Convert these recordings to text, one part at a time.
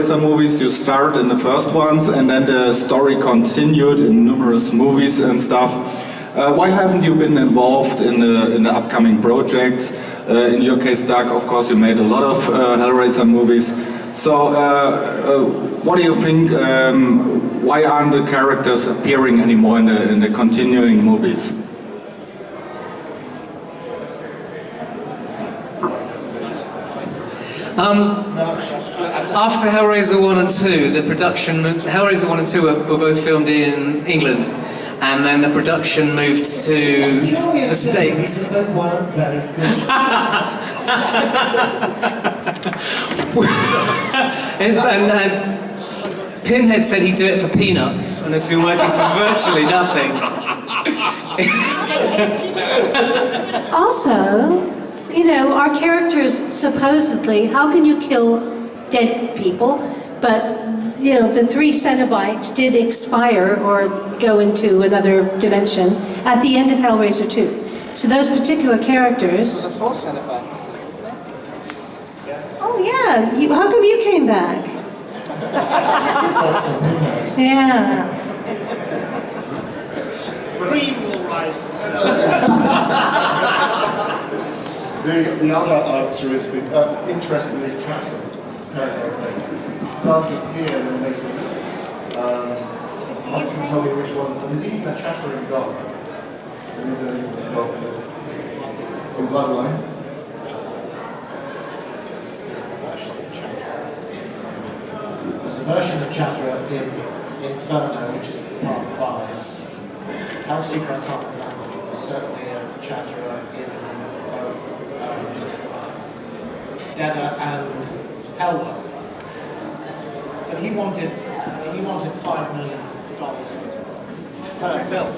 Hellraiser movies. You start in the first ones, and then the story continued in numerous movies and stuff. Why haven't you been involved in the upcoming projects? In your case, Doug, of course, you made a lot of Hellraiser movies. So, what do you think? Why aren't the characters appearing anymore in the continuing movies? After Hellraiser 1 and 2, the production, Hellraiser 1 and 2 were both filmed in England, and then the production moved to the States. and Pinhead said he'd do it for peanuts, and it's been working for virtually nothing. Also, you know, our characters supposedly, how can you kill dead people? But, you know, the 3 Cenobytes did expire or go into another dimension at the end of Hellraiser 2. So those particular characters... The 4 Cenobytes. Oh yeah, how come you came back? Yeah. Green will rise to the other answer is the interestingly Catherine does appear in the next one. You can tell me which ones. There's even a chattering dog. There is a dog in Bloodline. There's a version of Chatterer in Inferno, which is part 5. Hellseeker, I can't remember, but there's certainly a Chatterer in both Deader and Hellworld. But he wanted $5 million per film.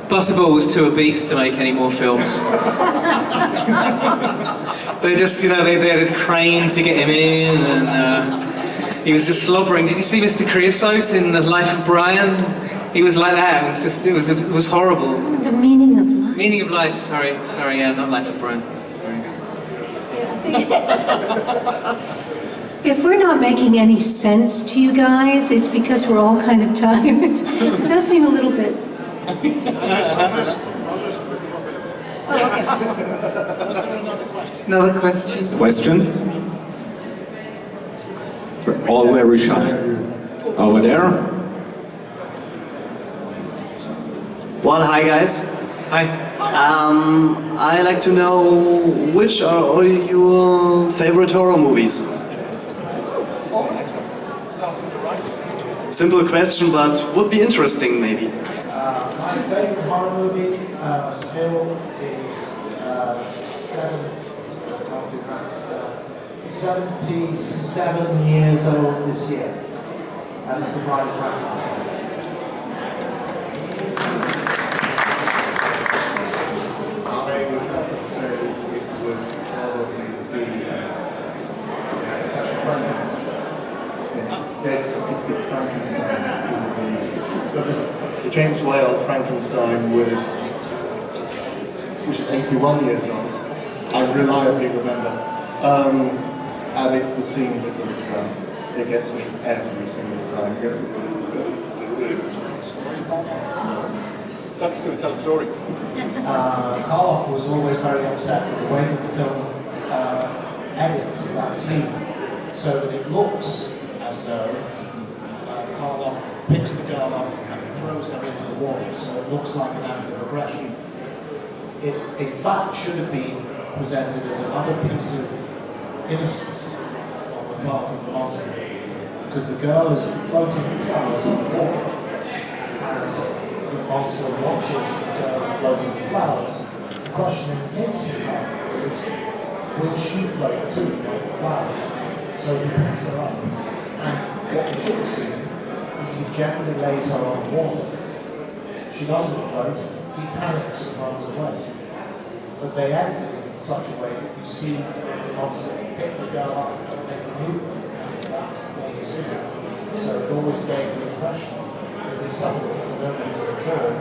Butterball was too obese to make any more films. They just, you know, they had a crane to get him in, and he was just slobbering. Did you see Mr. Creosote in The Life of Brian? He was like that. It was just, it was horrible. The meaning of life. Meaning of life. Sorry, yeah, not Life of Brian. Sorry. If we're not making any sense to you guys, it's because we're all kind of tired. It does seem a little bit. Another question? Questions? We're all very shy. Over there? Well, hi guys. Hi. I'd like to know which are all your favorite horror movies? Simple question, but would be interesting maybe. My favourite horror movie still is 77 years old this year, and it's The Bride of Frankenstein. I would have to say it would probably be Attack of Frankenstein. It's Frankenstein because of the James Whale Frankenstein which is 81 years old. I reliably remember. And it's the scene with the it gets me every single time. That's going to tell a story. Karloff was always very upset with the way that the film edits that scene, so that it looks as though Karloff picks the girl up and throws her into the water, so it looks like an act of aggression. It, in fact, should have been presented as another piece of innocence on the part of the monster, because the girl is floating in flowers on the water, and the monster watches the girl floating in flowers. The question in his head is, will she float too like the flowers? So he picks her up, and what we should have seen is he gently lays her on the water. She doesn't float, he panics and runs away. But they edited it in such a way that you see the monster pick the girl up and make a movement. That's what you see. So it always gave the impression that there's something for no reason at all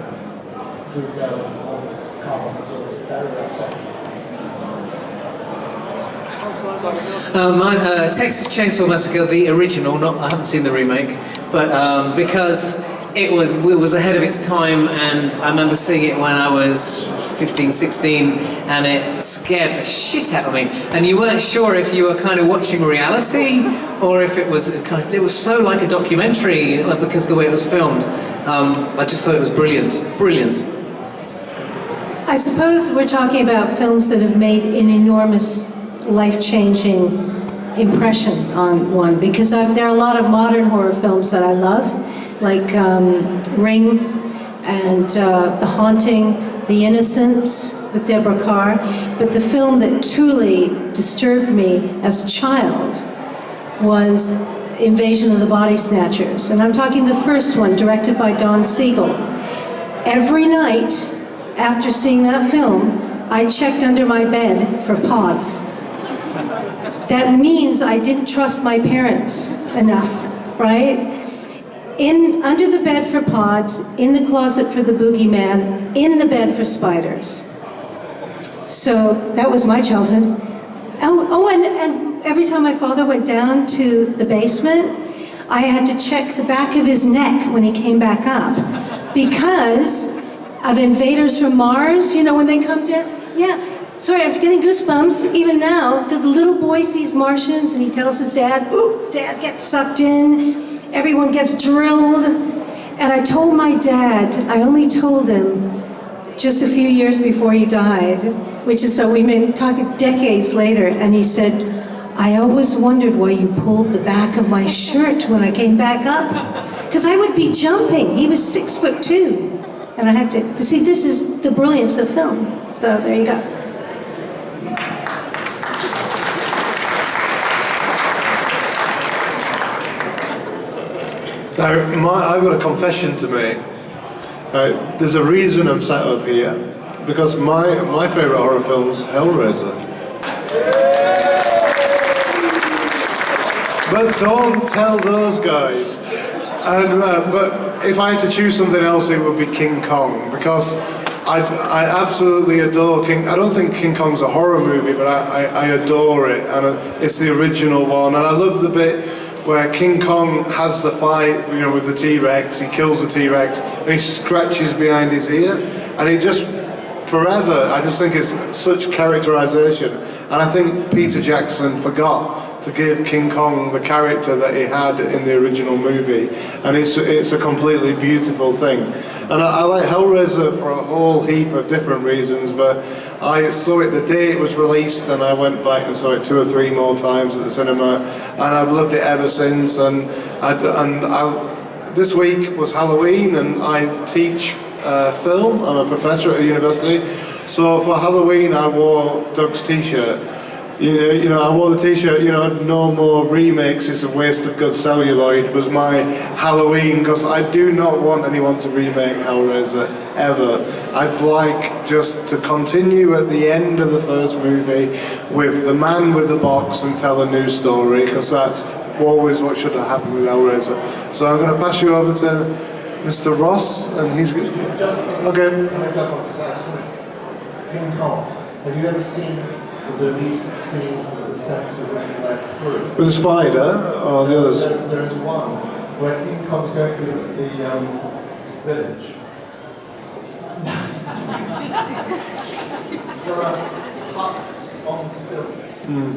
through the girl in the water. Karloff was always very upset. Mine, Texas Chainsaw Massacre, the original, not I haven't seen the remake, but because it was ahead of its time, and I remember seeing it when I was 15, 16, and it scared the shit out of me. And you weren't sure if you were kind of watching reality or if it was it was so like a documentary because of the way it was filmed. I just thought it was brilliant, brilliant. I suppose we're talking about films that have made an enormous, life-changing impression on one, because there are a lot of modern horror films that I love, like Ring and The Haunting, The Innocents with Deborah Carr, but the film that truly disturbed me as a child was Invasion of the Body Snatchers, and I'm talking the first one, directed by Don Siegel. Every night after seeing that film, I checked under my bed for pods. That means I didn't trust my parents enough, right? Under the bed for pods, in the closet for the boogeyman, in the bed for spiders. So that was my childhood. And every time my father went down to the basement, I had to check the back of his neck when he came back up because of invaders from Mars, you know, when they come down. Yeah, sorry, I'm getting goosebumps even now. The little boy sees Martians and he tells his dad, "Ooh, Dad gets sucked in." Everyone gets drilled. And I told my dad, I only told him just a few years before he died, which is so we've been talking decades later, and he said, "I always wondered why you pulled the back of my shirt when I came back up." Because I would be jumping. He was 6'2". And I had to, see, this is the brilliance of film. So there you go. Now, I've got a confession to make. Right, there's a reason I'm sat up here, because my favourite horror film's Hellraiser. But don't tell those guys. And but if I had to choose something else, it would be King Kong, because I absolutely adore King. I don't think King Kong's a horror movie, but I adore it, and it's the original one, and I love the bit where King Kong has the fight, you know, with the T-Rex. He kills the T-Rex and he scratches behind his ear, and he just forever. I just think it's such characterization, and I think Peter Jackson forgot to give King Kong the character that he had in the original movie, and it's a completely beautiful thing. And I like Hellraiser for a whole heap of different reasons, but I saw it the day it was released, and I went back and saw it 2 or 3 more times at the cinema, and I've loved it ever since. And this week was Halloween, and I teach film. I'm a professor at a university, so for Halloween I wore Doug's t-shirt. You know, I wore the t-shirt, you know, "No more remakes, it's a waste of good celluloid," was my Halloween, because I do not want anyone to remake Hellraiser, ever. I'd like just to continue at the end of the first movie with the man with the box and tell a new story, because that's always what should have happened with Hellraiser. So I'm going to pass you over to Mr. Ross, and he's going to... Okay. King Kong, have you ever seen the deleted scenes that the sets are looking like through? With the spider, or the others? There's one where King Kong's going through the village. There are huts on stilts, and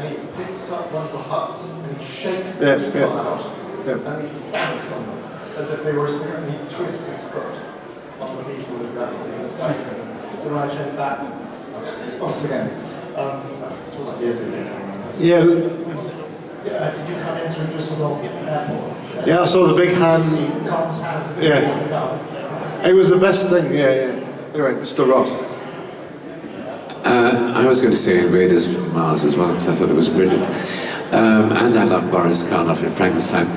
he picks up one of the huts and he shakes the people out, and he stamps on them as if they were and he twists his foot on the people who got his stifling them to imagine that. Once again, it's all like years ago. Yeah. Did you come in through Düsseldorf Airport? Yeah, I saw the big hand. Kong's hand. Yeah. It was the best thing, yeah. Anyway, Mr. Ross. I was going to say Invaders from Mars as well, because I thought it was brilliant. And I love Boris Karloff in Frankenstein.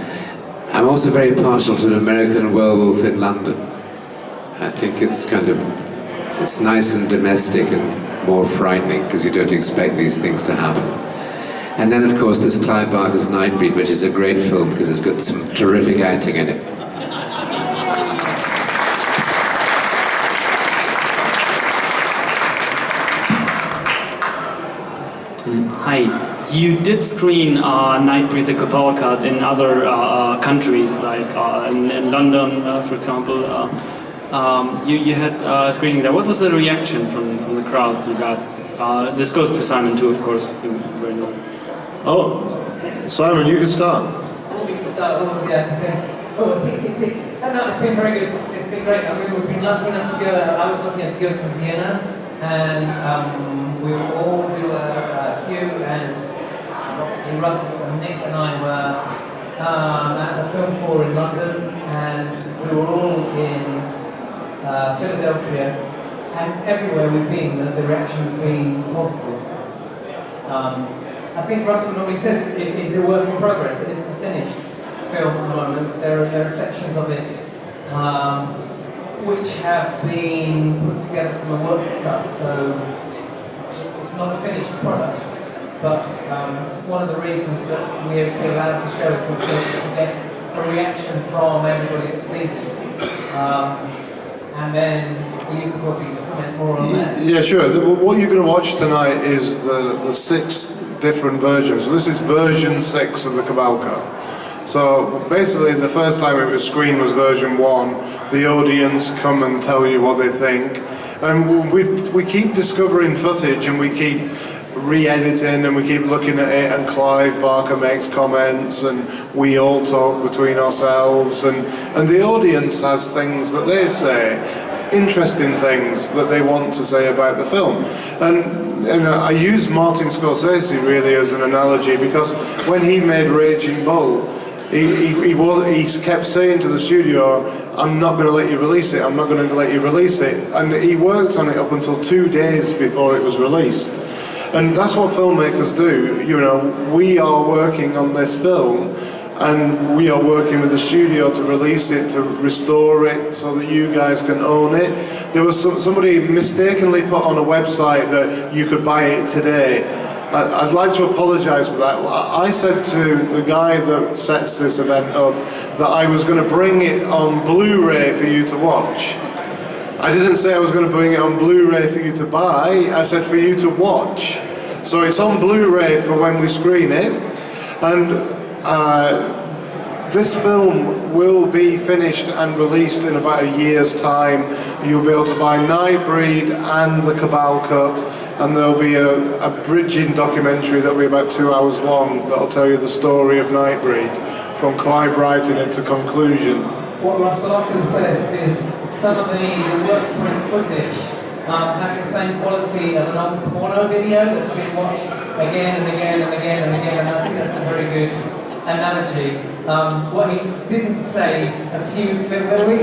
I'm also very partial to an American Werewolf in London. I think it's it's nice and domestic and more frightening, because you don't expect these things to happen. And then, of course, there's Clive Barker's Nightbreed, which is a great film because it's got some terrific acting in it. Hi Hi. You did screen Nightbreed the Cabal Cut in other countries, like in London, for example. You had a screening there. What was the reaction from the crowd you got? This goes to Simon too, of course. Oh, Simon, you can start. Tick, tick, tick. No, it's been very good. It's been great. I mean, we've been lucky enough to go. I was lucky enough to go to Vienna, and we were Hugh and obviously Russell and Nick and I were at the film four in London, and we were all in Philadelphia, and everywhere we've been, the reaction's been positive. I think Russell normally says it's a work in progress. It isn't finished film at the moment. There are sections of it which have been put together from a work cut, so it's not a finished product. But one of the reasons that we're allowed to show it is so that we can get a reaction from everybody that sees it. And then you can probably comment more on that. Yeah, sure. What you're going to watch tonight is the 6 different versions. So this is version 6 of the Cabal Cut. So basically the first time it was screened was version 1. The audience come and tell you what they think. And we keep discovering footage and we keep re-editing and we keep looking at it, and Clive Barker makes comments and we all talk between ourselves, and the audience has things that they say, interesting things that they want to say about the film. And I use Martin Scorsese really as an analogy, because when he made Raging Bull, he kept saying to the studio, I'm not going to let you release it, I'm not going to let you release it. And he worked on it up until 2 days before it was released. And that's what filmmakers do. You know, we are working on this film and we are working with the studio to release it, to restore it so that you guys can own it. There was somebody mistakenly put on a website that you could buy it today. I'd like to apologise for that. I said to the guy that sets this event up that I was going to bring it on Blu-ray for you to watch. I didn't say I was going to bring it on Blu-ray for you to buy, I said for you to watch. So it's on Blu-ray for when we screen it. And this film will be finished and released in about a year's time. You'll be able to buy Nightbreed and the Cabal Cut, and there'll be a bridging documentary that'll be about 2 hours long that'll tell you the story of Nightbreed, from Clive writing it to conclusion. What Russell often says is some of the worked print footage has the same quality of an old porno video that's been watched again and again and again and again, and I think that's a very good analogy. What he didn't say where were we?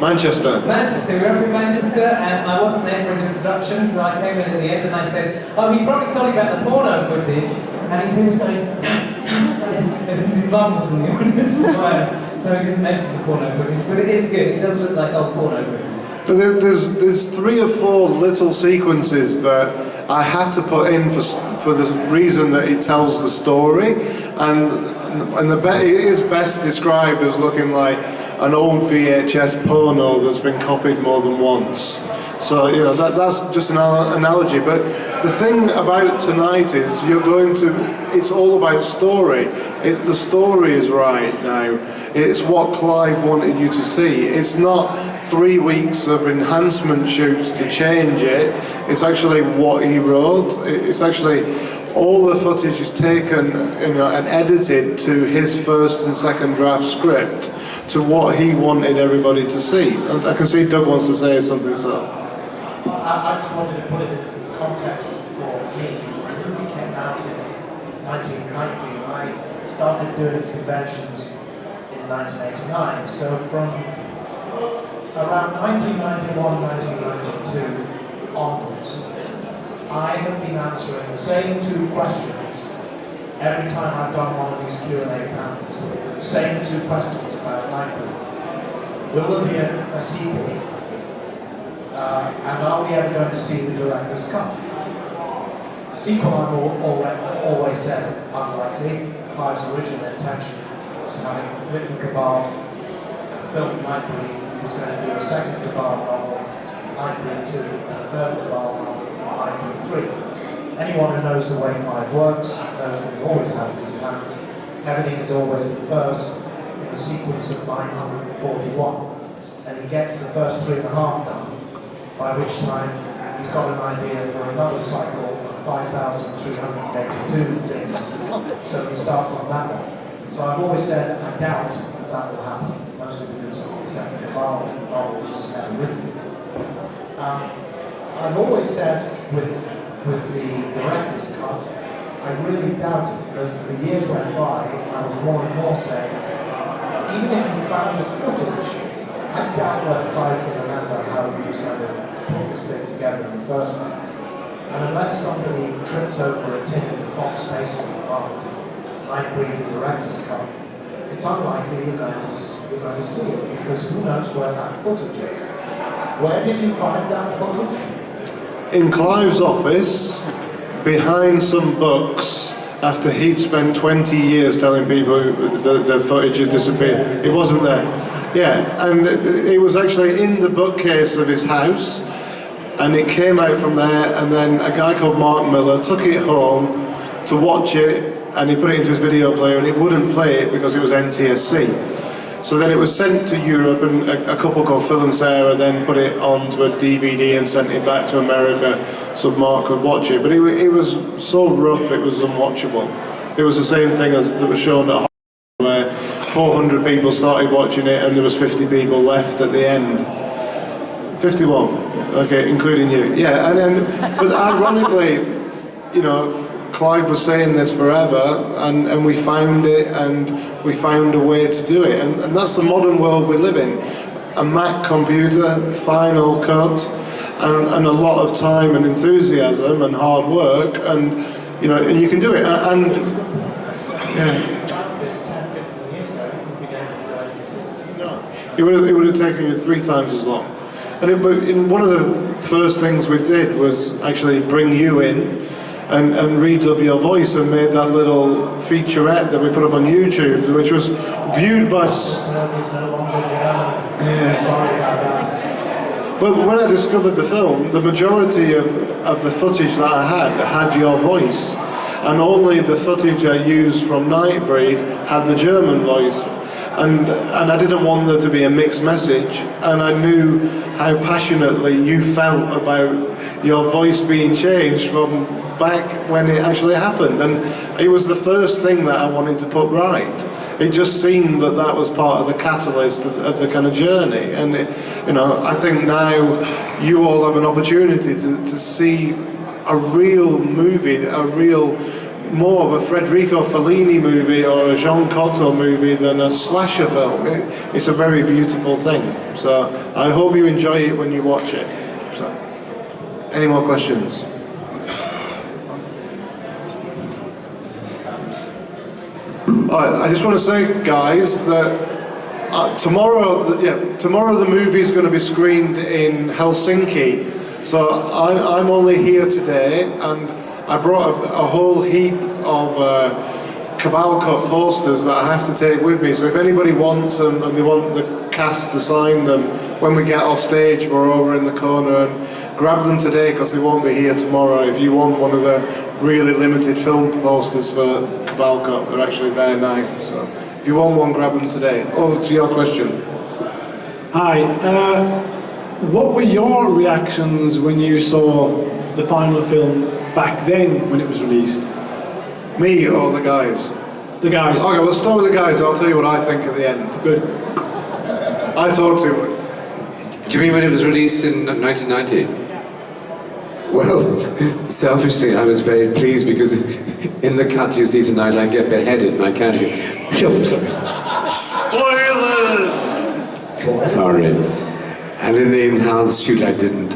Manchester. Manchester, we were up in Manchester, and I wasn't there for his introduction, so I came in at the end and I said, oh, he probably told you about the porno footage, and he was going, as his mum was in the audience, so he didn't mention the porno footage, but it is good, it does look like old porno footage. But there's 3 or 4 little sequences that I had to put in for the reason that it tells the story, and it is best described as looking like an old VHS porno that's been copied more than once. So, you know, that's just an analogy. But the thing about tonight is it's all about story. The story is right now. It's what Clive wanted you to see. It's not 3 weeks of enhancement shoots to change it. It's actually what he wrote. It's actually all the footage is taken, you know, and edited to his first and second draft script, to what he wanted everybody to see. And I can see Doug wants to say something, so. I just wanted to put it in context for me. The movie came out in 1990, and I started doing conventions in 1989. So from around 1991, 1992 onwards, I have been answering the same 2 questions every time I've done one of these Q&A panels. Same 2 questions about Nightbreed. Will there be a sequel? And are we ever going to see the director's cut? A sequel, I've always said, unlikely. Clive's original intention was having written Cabal and filmed Nightbreed. He was going to do a second Cabal novel, Nightbreed 2, and a third Cabal novel, Nightbreed 3. anyone who knows the way Clive works knows that he always has these plans. Everything is always the first in a sequence of 941. And he gets the first 3.5 done, by which time he's got an idea for another cycle of 5,382 things. So he starts on that one. So I've always said I doubt that will happen, mostly because the second novel was never written. I've always said with the director's cut, I really doubt it. As the years went by, I was more and more saying, even if you found the footage, I doubt whether Clive can remember how he was going to put this thing together in the first place. And unless somebody trips over a tin in the Fox basement after NIghtbreed the director's cut, it's unlikely you're going to see it, because who knows where that footage is. Where did you find that footage? In Clive's office, behind some books, after he'd spent 20 years telling people the footage had disappeared. It wasn't there. Yeah, and it was actually in the bookcase of his house, and it came out from there, and then a guy called Mark Miller took it home to watch it, and he put it into his video player, and it wouldn't play it because it was NTSC. So then it was sent to Europe, and a couple called Phil and Sarah then put it onto a DVD and sent it back to America so Mark could watch it. But it was so rough, it was unwatchable. It was the same thing as that was shown at where 400 people started watching it and there was 50 people left at the end. 51, okay, including you. Yeah, and then, but ironically, you know, Clive was saying this forever, and we found it, and we found a way to do it, and that's the modern world we live in. A Mac computer, Final Cut, and a lot of time and enthusiasm and hard work, and you know, and you can do it. And yeah. It would have taken you 3 times as long. And one of the first things we did was actually bring you in and redub your voice, and made that little featurette that we put up on YouTube, which was viewed by... But when I discovered the film, the majority of the footage that I had your voice, and only the footage I used from NIghtbreed had the German voice. And I didn't want there to be a mixed message, and I knew how passionately you felt about your voice being changed from back when it actually happened, and it was the first thing that I wanted to put right. It just seemed that was part of the catalyst of the kind of journey, and you know, I think now you all have an opportunity to see a real movie, more of a Federico Fellini movie or a Jean Cocteau movie than a slasher film. It's a very beautiful thing. So I hope you enjoy it when you watch it. So, any more questions? I just want to say, guys, that tomorrow the movie is going to be screened in Helsinki. So I'm only here today, and I brought a whole heap of Cabal Cup posters that I have to take with me, so if anybody wants them and they want the cast to sign them, when we get off stage we're over in the corner, and grab them today because they won't be here tomorrow. If you want one of the really limited film posters for Cabal Cup, they're actually there now, so if you want one, grab them today. Over to your question. Hi, what were your reactions when you saw the final film back then when it was released? Me or the guys? The guys. Okay, we'll start with the guys. I'll tell you what I think at the end. Good. I thought too much. Do you mean when it was released in 1990? Well, selfishly, I was very pleased because in the cut you see tonight, I get beheaded and I can't get... Spoilers! Sorry. And in the enhanced shoot, I didn't.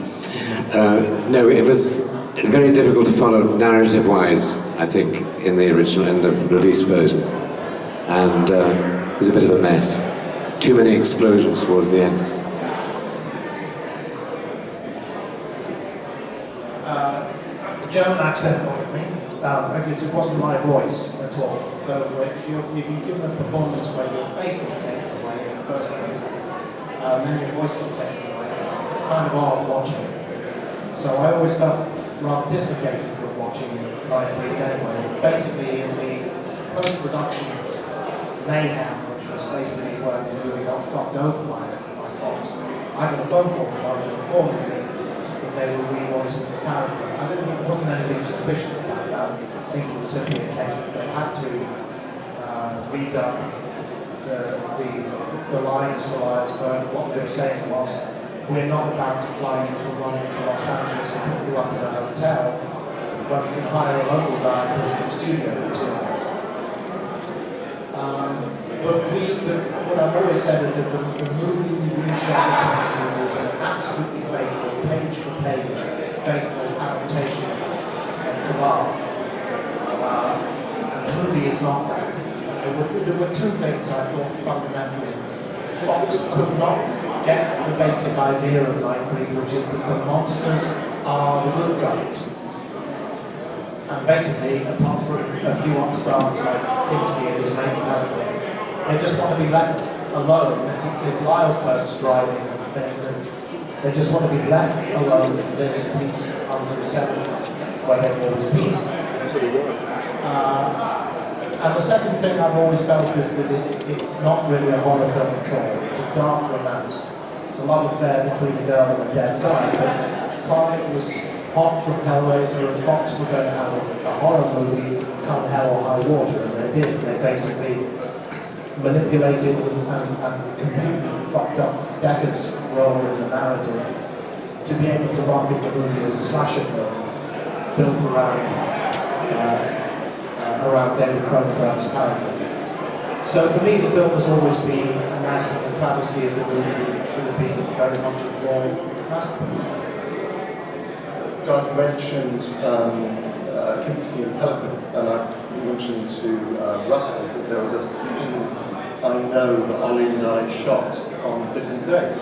No, it was very difficult to follow narrative-wise, I think, in the original, in the release version. And it was a bit of a mess. Too many explosions towards the end. The German accent bothered me, because it wasn't my voice at all. So if you give a performance where your face is taken away in the first place, then your voice is taken away, it's kind of odd watching. So I always felt rather dislocated from watching Nightbreed anyway. Basically, in the post-production mayhem, which was basically when the movie got fucked over by Fox, I got a phone call from them informing me that they were revoicing the character. I didn't think there wasn't anything suspicious about that. I think it was simply a case that they had to redone the lines for Iceberg. What they were saying was, we're not about to fly you from London to Los Angeles and put you up in a hotel when we can hire a local guy and put you in the studio for 2 hours. But what I've always said is that the movie we shot was an absolutely faithful, page for page, faithful adaptation of Cabal. And the movie is not that. There were two things I thought fundamentally. Fox could not get the basic idea of Nightbreed, which is that the monsters are the good guys. And basically, apart from a few upstarts like Kinski and his mate Bamford, they just want to be left alone. It's Lylesburg's driving and things, and they just want to be left alone to live in peace under the cemetery, where they've always been. And the second thing I've always felt is that it's not really a horror film at all. It's a dark romance. It's a love affair between a girl and a dead guy. But Clive was hot from Hellraiser, and Fox were going to have a horror movie come hell or high water, and they did. They basically manipulated and completely fucked up Decker's role in the narrative to be able to market the movie as a slasher film built around David Cronenberg's character. So for me, the film has always been a mess and a travesty of the movie that should have been very much a flawed masterpiece. Doug mentioned Kinski and Pelican, and I mentioned to Russell that there was a scene I know that Ollie and I shot on different days.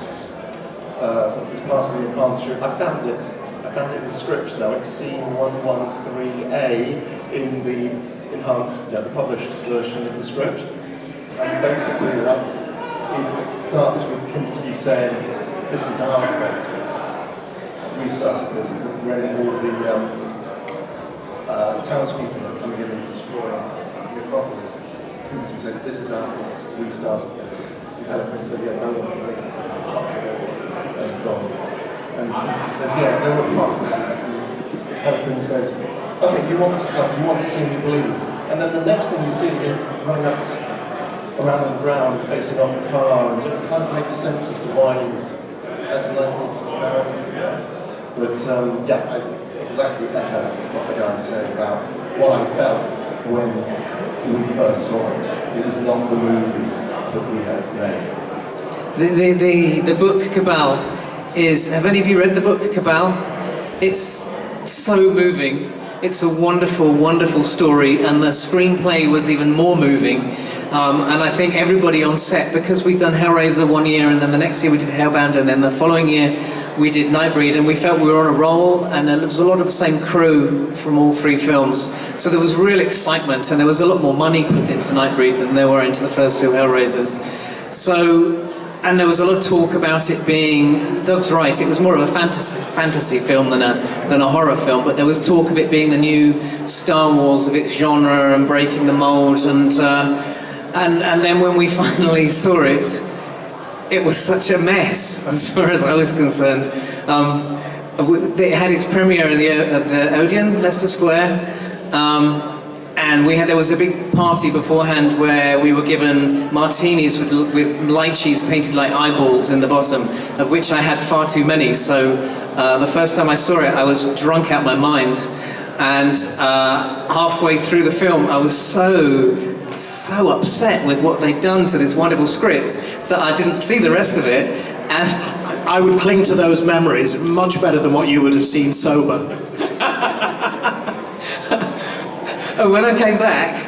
It was part of the enhanced script. I found it in the script now. It's scene 113A in the enhanced, the published version of the script. And basically, it starts with Kinski saying, "This is our fault. We started this, when all the townspeople are coming in and destroying the Acropolis." Kinski said, "This is our fault. We started this." And Pelican said, "Yeah, no one can bring it," and so on. And Kinski says, "Yeah, there were prophecies." And Pelican says, "Okay, you want to suffer, you want to see me bleed." And then the next thing you see is him running up around on the ground, facing off the car, and so it kind of makes sense as to why that's a nice little personality. But yeah, I exactly echo what the guys say about what I felt when we first saw it. It was not the movie that we had made. The book Cabal is, have any of you read the book Cabal? It's so moving. It's a wonderful, wonderful story, and the screenplay was even more moving. And I think everybody on set, because we'd done Hellraiser one year, and then the next year we did Hellbound, and then the following year we did Nightbreed, and we felt we were on a roll, and there was a lot of the same crew from all three films. So there was real excitement, and there was a lot more money put into Nightbreed than there were into the first two Hellraisers. So, and there was a lot of talk about it being, Doug's right, it was more of a fantasy film than a horror film, but there was talk of it being the new Star Wars of its genre and breaking the mold, and then when we finally saw it, it was such a mess, as far as I was concerned. It had its premiere at the Odeon, Leicester Square, and there was a big party beforehand where we were given martinis with lychees painted like eyeballs in the bottom, of which I had far too many. So the first time I saw it, I was drunk out my mind, and halfway through the film, I was so upset with what they'd done to this wonderful script that I didn't see the rest of it. And I would cling to those memories much better than what you would have seen sober. And when I came back,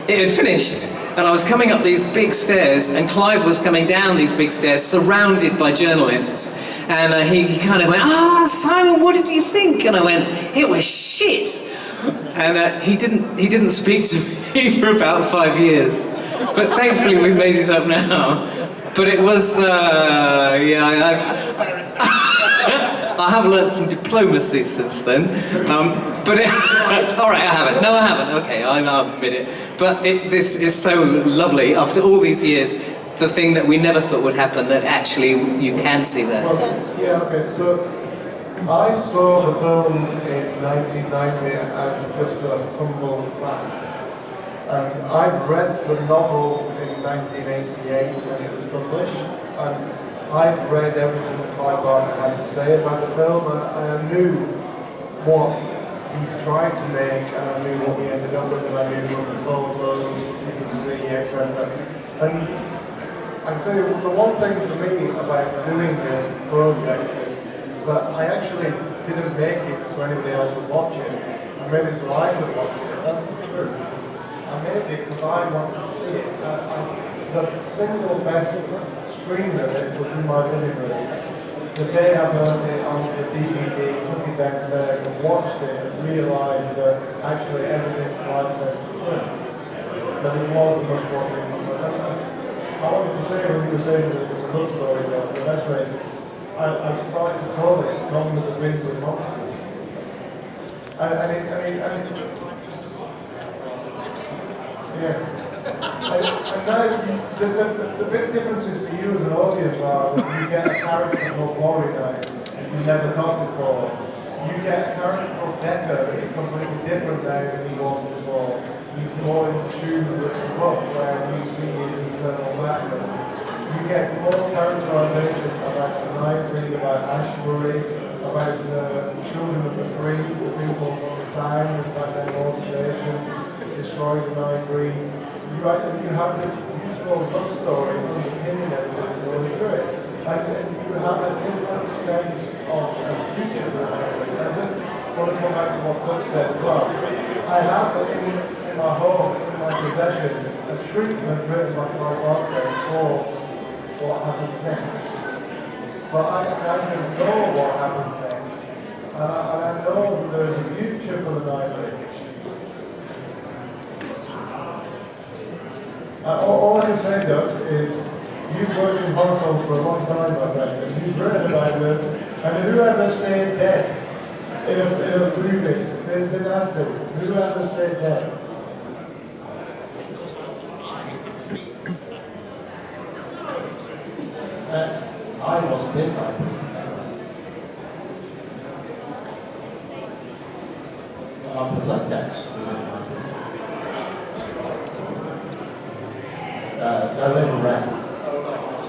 it had finished, and I was coming up these big stairs, and Clive was coming down these big stairs, surrounded by journalists. And he kind of went, Simon, what did you think? And I went, it was shit. And he didn't speak to me for about 5 years. But thankfully we've made it up now. But it was, I have learnt some diplomacy since then. But all right, I haven't. No, I haven't. Okay, I'll admit it. But this is so lovely. After all these years, the thing that we never thought would happen, that actually you can see there. Well, yeah, okay. So I saw the film in 1990 as just a humble fan. And I read the novel in 1988 when it was published. And I read everything that Clive Barker had to say about the film, and I knew what he tried to make, and I knew what we ended up with, and I knew what the photos you could see, etc. And I tell you, the one thing for me about doing this project is that I actually didn't make it so anybody else would watch it. I made it so I could watch it. That's the truth. I made it because I wanted to see it. The single best screen of it was in my living room. The day I burned it onto the DVD, took it downstairs and watched it and realised that actually everything Clive said was true. That it was much more difficult. I wanted to say when you were saying that it was a love story, but actually I started to call it Gone with the Wind with Monsters. Yeah. And now, the big differences for you as an audience are that you get a character called Laurie now, you never got before. You get a character called Decker, but he's completely different now than he was before. He's more in tune with the book, where you see his internal madness. You get more characterization about the NIghtbreed, about Ashbury, about the children of the free, the people from the town, about their motivation, destroy the NIghtbreed. You have this beautiful love story underpinning everything going through it. And you have a different sense of the future of the NIghtbreed. I just want to come back to what Doug said as well. I have in my home, in my possession, a treatment written by Clive Barker for what happens next. So I kind of know what happens next. And I know that there is a future for the NIghtbreed. All I can say, Doug, is you've worked in horror films for a long time, my friend, and you've read about them, and whoever stayed dead in a movie, they didn't have to. Whoever stayed dead. I wasn't in NIghtbreed. The blood text was in NIghtbreed. No, they were red.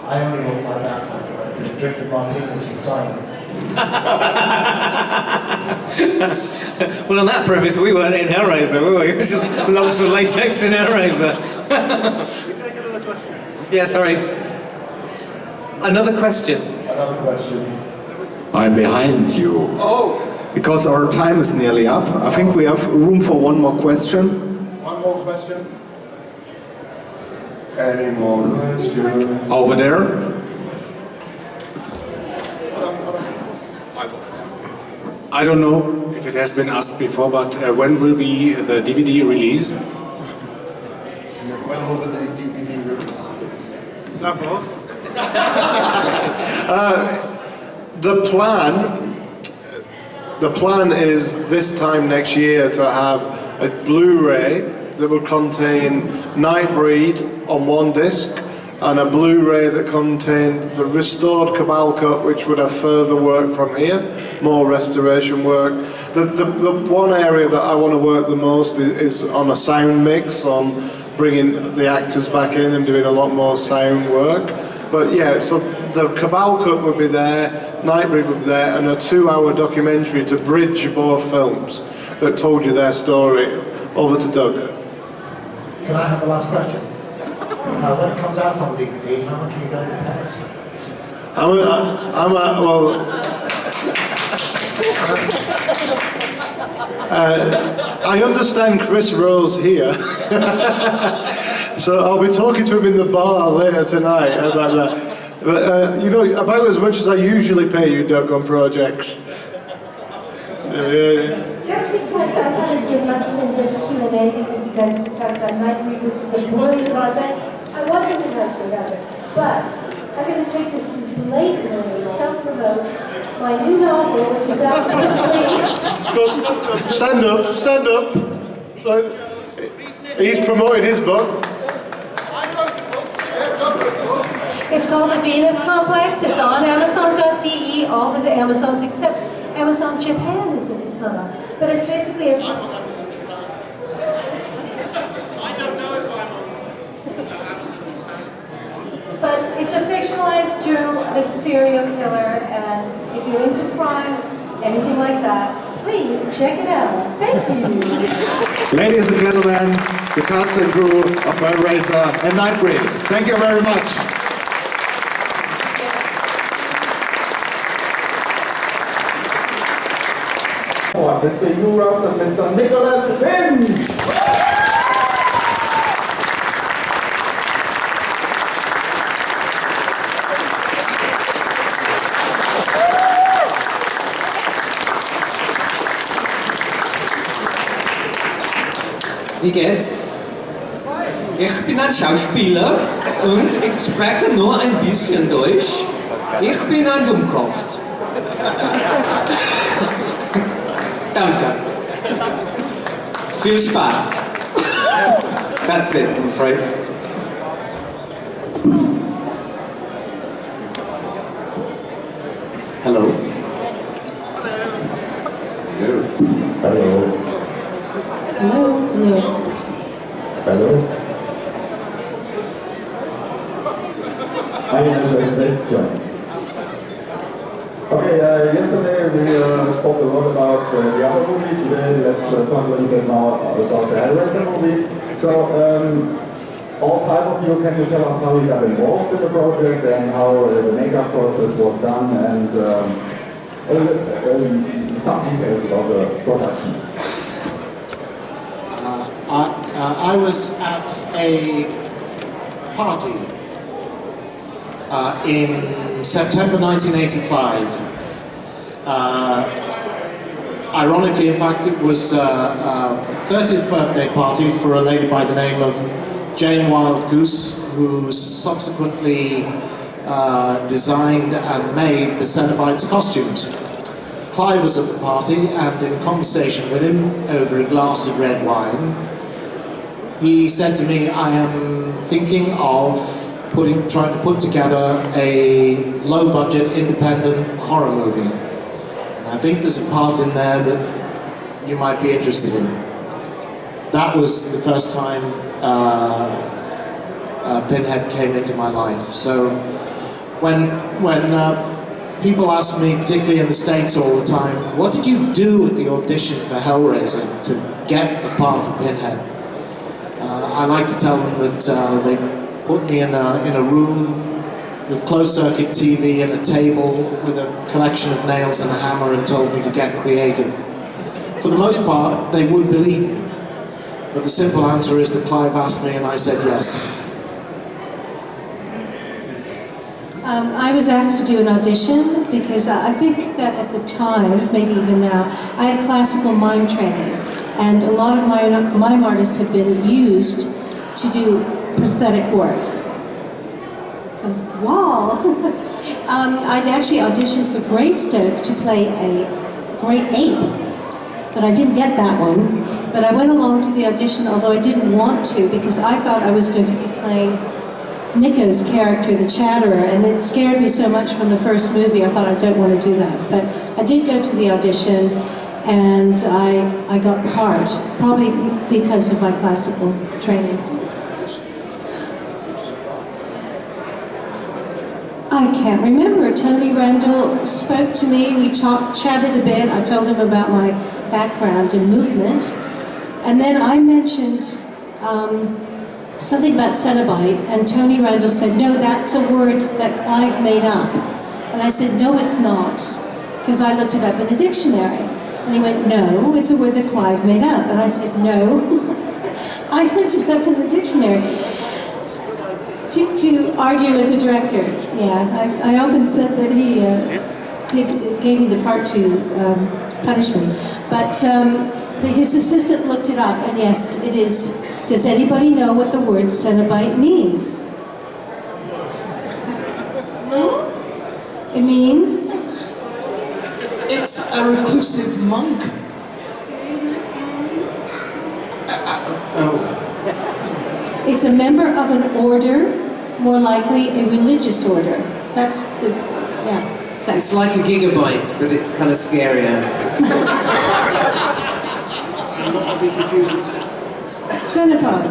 I only looked like that after drinking martinis with Simon. Well, on that premise, we weren't in Hellraiser, were we? It was just lumps of latex in Hellraiser. Yeah, sorry. Another question. Another question. I'm behind you. Oh! Because our time is nearly up. I think we have room for one more question. One more question. Any more questions? Over there. I don't know if it has been asked before, but when will be the DVD release? When will the DVD release? Not both. The plan is this time next year to have a Blu-ray that will contain NIghtbreed on one disc and a Blu-ray that contained the restored Cabal cut, which would have further work from here, more restoration work. The one area that I want to work the most is on a sound mix, on bringing the actors back in and doing a lot more sound work. But yeah, so the Cabal cut would be there, NIghtbreed would be there, and a 2-hour documentary to bridge both films that told you their story. Over to Doug. Can I have the last question? When it comes out on DVD, how much are you going to pay us? I understand Chris Rose here, so I'll be talking to him in the bar later tonight about that. But you know, about as much as I usually pay you, Doug, on projects. Just because I hadn't been mentioning this Q&A because you guys were talking about NIghtbreed, which is a brilliant project, I wasn't in that together. But I'm going to take this to blatantly self-promote my new novel, which is out this week. Stand up, stand up. He's promoting his book. It's called The Venus Complex. It's on Amazon.de, all the Amazons except Amazon Japan is it's not on. But it's basically a... I don't know if I'm on Amazon Japan. But it's a fictionalized journal of a serial killer, and if you're into crime, anything like that, please check it out. Thank you. Ladies and gentlemen, the cast and crew of Hellraiser and NIghtbreed. Thank you very much. Mr. Hugh Ross and Mr. Nicholas Vince. Wie geht's? Ich bin ein Schauspieler und ich spreche nur ein bisschen Deutsch. Ich bin ein Dummkopf. Danke. Viel Spaß. That's it, I'm afraid. Hello. Hello. Hello. Hello. Hello. I have a question. Okay, yesterday we spoke a lot about the other movie. Today let's talk a little bit more about the Hellraiser movie. So, all five of you, can you tell us how you got involved in the project and how the makeup process was done and some details about the production? I was at a party in September 1985. Ironically, in fact, it was a 30th birthday party for a lady by the name of Jane Wild Goose, who subsequently designed and made the Cenobytes costumes. Clive was at the party, and in conversation with him over a glass of red wine, he said to me, I am thinking of trying to put together a low-budget, independent horror movie. And I think there's a part in there that you might be interested in. That was the first time Pinhead came into my life. So when people ask me, particularly in the States all the time, what did you do at the audition for Hellraiser to get the part of Pinhead? I like to tell them that they put me in a room with closed-circuit TV and a table with a collection of nails and a hammer and told me to get creative. For the most part, they would believe me. But the simple answer is that Clive asked me and I said yes. I was asked to do an audition because I think that at the time, maybe even now, I had classical mime training, and a lot of mime artists have been used to do prosthetic work. Wow! I'd actually auditioned for Greystoke to play a great ape, but I didn't get that one. But I went along to the audition, although I didn't want to, because I thought I was going to be playing Nico's character, the Chatterer, and it scared me so much from the first movie, I thought I don't want to do that. But I did go to the audition, and I got the part, probably because of my classical training. I can't remember. Tony Randall spoke to me, we chatted a bit, I told him about my background in movement, and then I mentioned something about Cenobite, and Tony Randall said, no, that's a word that Clive made up. And I said, no, it's not, because I looked it up in a dictionary. And he went, no, it's a word that Clive made up. And I said, no, I looked it up in the dictionary. To argue with the director, yeah. I often said that he gave me the part to punish me. But his assistant looked it up, and yes, it is. Does anybody know what the word Cenobite means? It means? It's a reclusive monk. It's a member of an order, more likely a religious order. That's the, yeah. It's like a gigabyte, but it's kind of scarier. Not to be confused with Cenopod.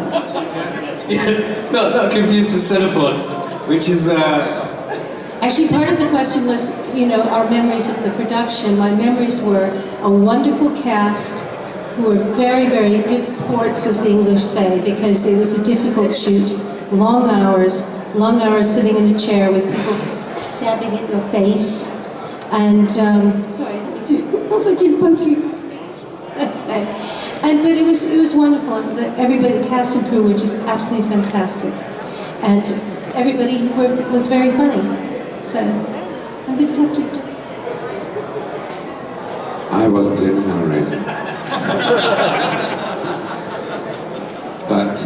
Yeah, not confused with Cenopods, which is... Actually, part of the question was, you know, our memories of the production. My memories were a wonderful cast who were very, very good sports, as the English say, because it was a difficult shoot, long hours sitting in a chair with people dabbing at your face. And, sorry, I didn't poke you. Okay. But it was wonderful. Everybody, the cast and crew were just absolutely fantastic. And everybody was very funny. So, I'm going to have to... I wasn't in Hellraiser. But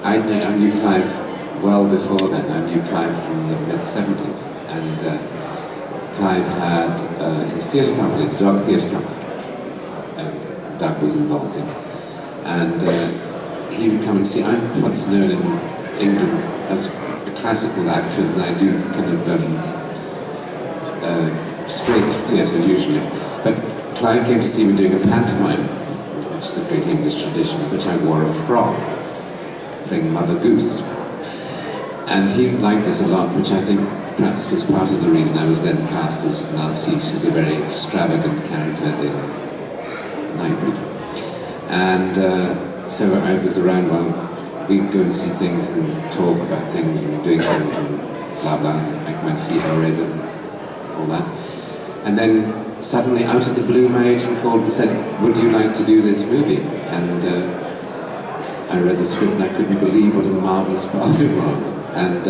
I knew Clive well before then. I knew Clive from the mid-70s. And Clive had his theatre company, the Dog Theatre Company. Doug was involved in. And he would come and see, I'm what's known in England as a classical actor, and I do kind of straight theatre usually. But Clive came to see me doing a pantomime, which is a great English tradition, in which I wore a frock, playing Mother Goose. And he liked this a lot, which I think perhaps was part of the reason I was then cast as Narcisse, who's a very extravagant character in NIghtbreed. And so I was around while we'd go and see things and talk about things and doing things and blah blah. I went to see Hellraiser and all that. And then suddenly, out of the blue, my agent called and said, "Would you like to do this movie?" And I read the script and I couldn't believe what a marvelous part it was. And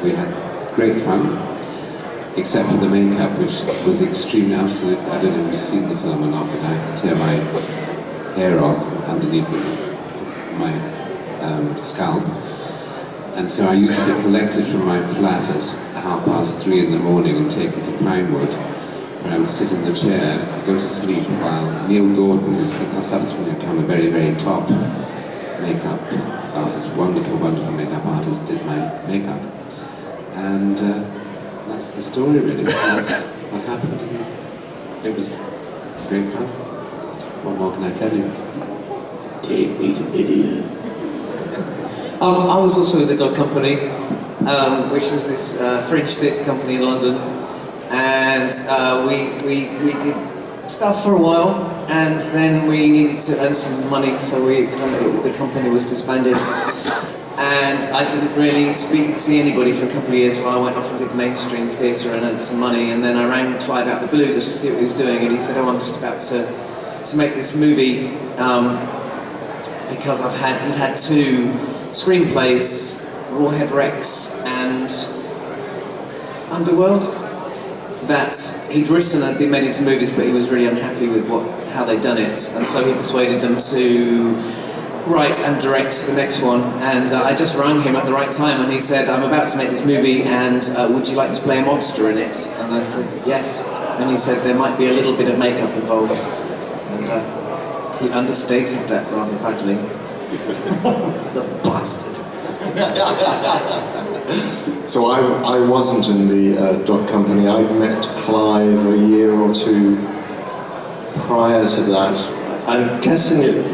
we had great fun. Except for the makeup, which was extremely after. I don't know if you've seen the film or not, but I tear my hair off underneath my scalp. And so I used to get collected from my flat at 3:30 in the morning and taken to Pinewood, where I would sit in the chair, go to sleep, while Neil Gordon, who's subsequently become a very, very top makeup artist, wonderful, wonderful makeup artist, did my makeup. And that's the story, really. That's what happened. It was great fun. What more can I tell you? Take me to idiot. I was also with the Dog Company, which was this French theatre company in London, and we did stuff for a while, and then we needed to earn some money, so the company was disbanded. And I didn't really see anybody for a couple of years while I went off and did mainstream theatre and earned some money. And then I rang Clive out the blue just to see what he was doing, and he said, "Oh, I'm just about to make this movie because he'd had 2 screenplays, Rawhead Rex and Underworld, that he'd written and been made into movies, but he was really unhappy with how they'd done it, and so he persuaded them to write and direct the next one. And I just rang him at the right time, and he said, "I'm about to make this movie, and would you like to play a monster in it?" And I said, "Yes." And he said there might be a little bit of makeup involved, and he understated that rather badly. The bastard. So I wasn't in the Dog Company. I met Clive a year or 2 prior to that. I'm guessing it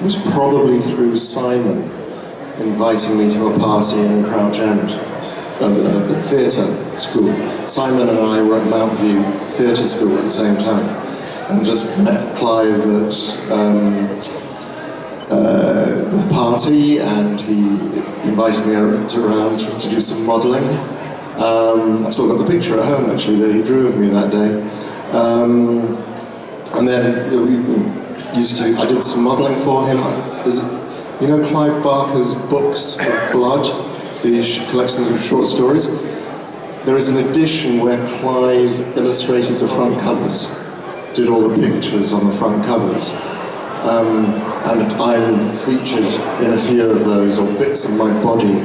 was probably through Simon inviting me to a party in Crouch End, a theatre school. Simon and I were at Mount View Theatre School at the same time, and just met Clive at the party, and he invited me around to do some modelling. I've still got the picture at home actually that he drew of me that day. And then I did some modelling for him. You know Clive Barker's books of blood, the collections of short stories? There is an edition where Clive illustrated the front covers, did all the pictures on the front covers. And I'm featured in a few of those, or bits of my body.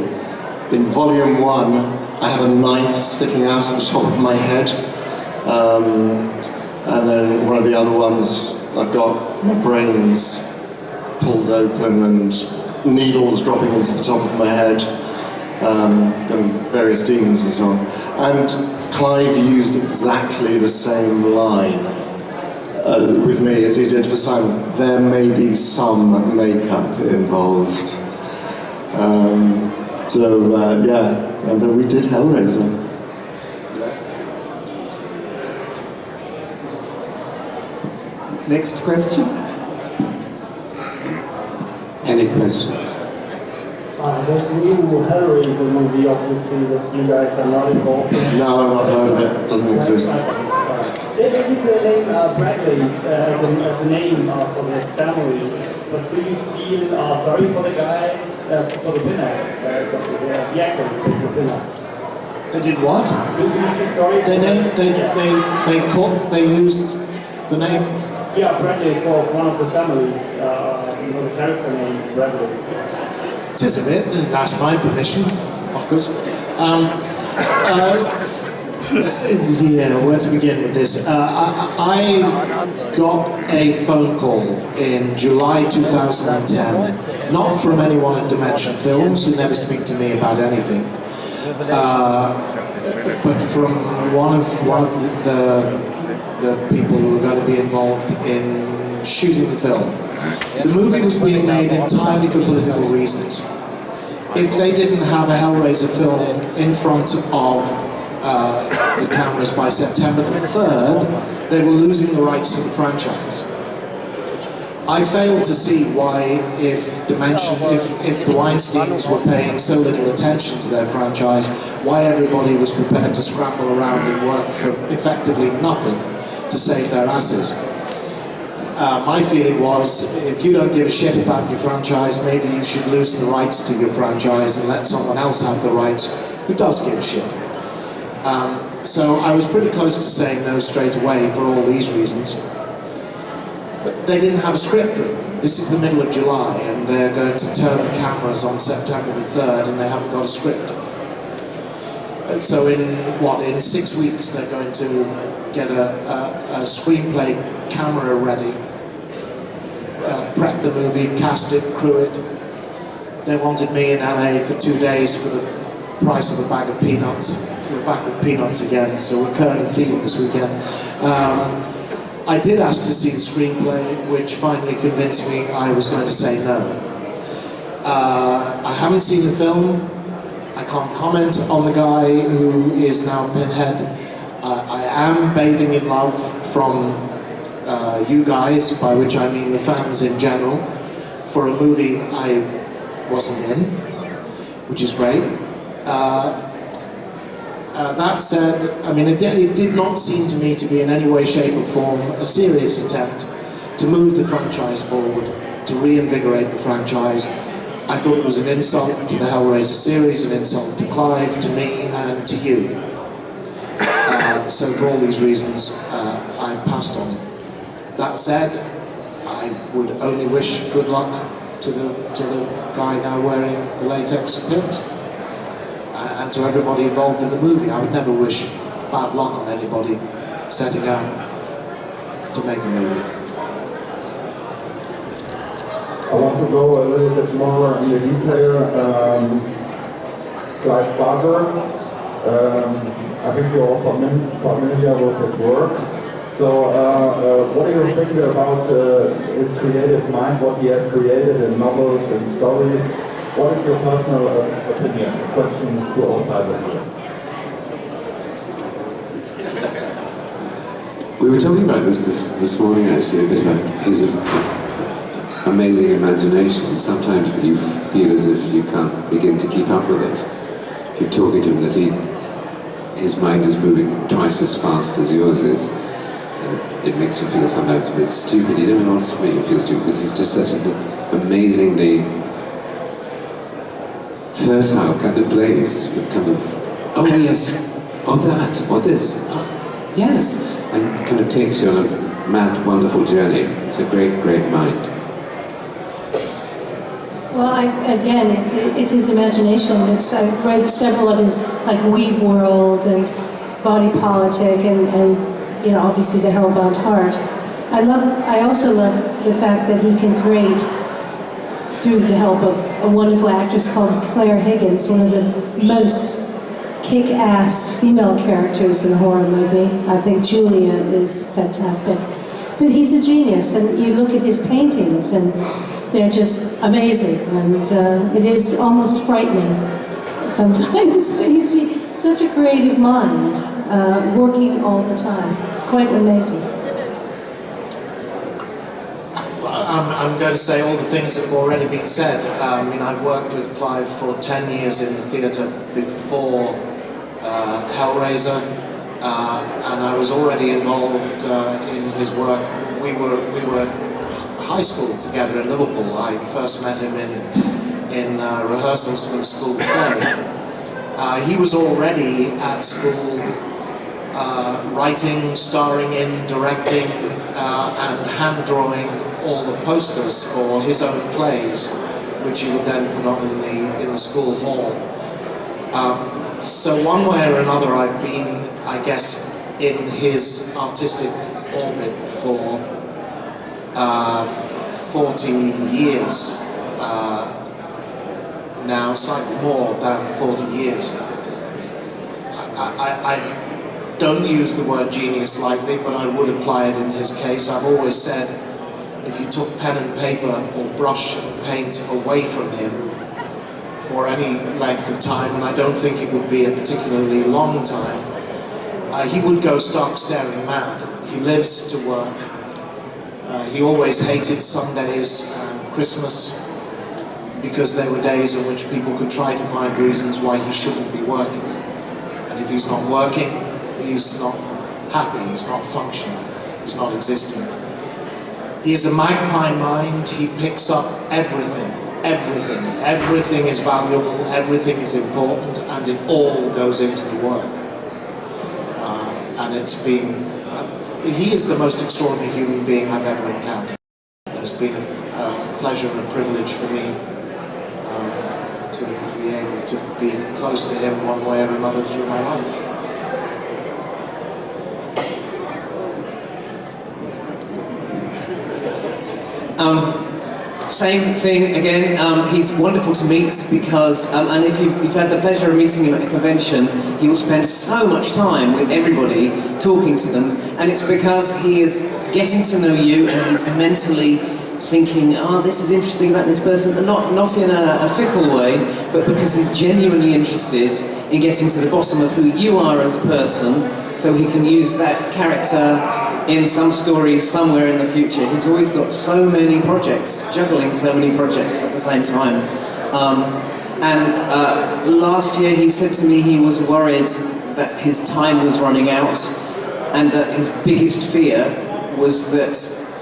In volume 1, I have a knife sticking out of the top of my head. And then one of the other ones, I've got my brains pulled open and needles dropping into the top of my head, and various demons and so on. And Clive used exactly the same line with me as he did for Simon. There may be some makeup involved. Yeah, and then we did Hellraiser. Next question. Any questions? There's a new Hellraiser movie, obviously, that you guys are not involved in. No, I've not heard of it. Doesn't exist. They use the name Bradley's as a name for the family. But do you feel sorry for the guys, for the winner, the actor who plays the winner? They did what? Do you feel sorry? They used the name. Yeah, Bradley is for one of the families. The character name is Bradley. It is a bit, didn't ask my permission, fuckers. Yeah, where to begin with this? I got a phone call in July 2010, not from anyone at Dimension Films, who never speak to me about anything, but from one of the people who were going to be involved in shooting the film. The movie was being made entirely for political reasons. If they didn't have a Hellraiser film in front of the cameras by September the 3rd, they were losing the rights to the franchise. I failed to see why, if the Weinsteins were paying so little attention to their franchise, why everybody was prepared to scramble around and work for effectively nothing to save their asses. My feeling was, if you don't give a shit about your franchise, maybe you should lose the rights to your franchise and let someone else have the rights who does give a shit. So I was pretty close to saying no straight away for all these reasons. But they didn't have a script written. This is the middle of July and they're going to turn the cameras on September the 3rd and they haven't got a script. So in 6 weeks they're going to get a screenplay camera ready, prep the movie, cast it, crew it. They wanted me in LA for 2 days for the price of a bag of peanuts. We're back with peanuts again, so we're currently themed this weekend. I did ask to see the screenplay, which finally convinced me I was going to say no. I haven't seen the film. I can't comment on the guy who is now Pinhead. I am bathing in love from you guys, by which I mean the fans in general, for a movie I wasn't in, which is great. That said, I mean, it did not seem to me to be in any way, shape or form a serious attempt to move the franchise forward, to reinvigorate the franchise. I thought it was an insult to the Hellraiser series, an insult to Clive, to me, and to you. So for all these reasons, I passed on it. That said, I would only wish good luck to the guy now wearing the latex pins. And to everybody involved in the movie. I would never wish bad luck on anybody setting out to make a movie. I want to go a little bit more in the detail. Clive Barker, I think you're all familiar with his work. So what do you think about his creative mind, what he has created in novels and stories? What is your personal opinion? A question to all five of you. We were talking about this morning actually, a bit about his amazing imagination. Sometimes you feel as if you can't begin to keep up with it. If you're talking to him, that his mind is moving twice as fast as yours is. And it makes you feel sometimes a bit stupid. You don't know what's making you feel stupid, but he's just such an amazingly fertile kind of place with kind of, oh yes, or that, or this, yes, and kind of takes you on a mad, wonderful journey. It's a great, great mind. Well, again, it's his imagination. I've read several of his, like Weave World and Body Politic, and you know, obviously The Hellbound Heart. I also love the fact that he can create, through the help of a wonderful actress called Claire Higgins, one of the most kick-ass female characters in a horror movie. I think Julia is fantastic. But he's a genius, and you look at his paintings, and they're just amazing, and it is almost frightening sometimes. You see such a creative mind working all the time. Quite amazing. I'm going to say all the things that have already been said. I mean, I worked with Clive for 10 years in the theatre before Hellraiser, and I was already involved in his work. We were at high school together in Liverpool. I first met him in rehearsals for the school play. He was already at school writing, starring in, directing, and hand drawing all the posters for his own plays, which he would then put on in the school hall. So one way or another, I've been, I guess, in his artistic orbit for 40 years now, slightly more than 40 years. I don't use the word genius lightly, but I would apply it in his case. I've always said, if you took pen and paper or brush and paint away from him for any length of time, and I don't think it would be a particularly long time, he would go stark staring mad. He lives to work. He always hated Sundays and Christmas because they were days in which people could try to find reasons why he shouldn't be working. And if he's not working, he's not happy, he's not functioning, he's not existing. He is a magpie mind. He picks up everything, everything. Everything is valuable, everything is important, and it all goes into the work. And it's been, he is the most extraordinary human being I've ever encountered. It's been a pleasure and a privilege for me to be able to be close to him one way or another through my life. Same thing again. He's wonderful to meet because, and if you've had the pleasure of meeting him at a convention, he will spend so much time with everybody, talking to them, and it's because he is getting to know you and he's mentally thinking, oh, this is interesting about this person, and not in a fickle way, but because he's genuinely interested in getting to the bottom of who you are as a person, so he can use that character in some story somewhere in the future. He's always got so many projects, juggling so many projects at the same time. Last year he said to me he was worried that his time was running out and that his biggest fear was that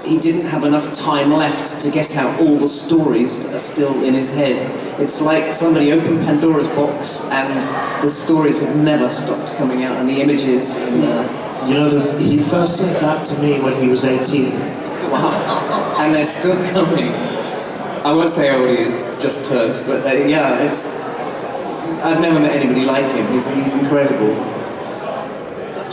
he didn't have enough time left to get out all the stories that are still in his head. It's like somebody opened Pandora's box and the stories have never stopped coming out, and the images and you know, he first said that to me when he was 18. Wow. And they're still coming. I won't say how old he is, just turned, but yeah, I've never met anybody like him. He's incredible.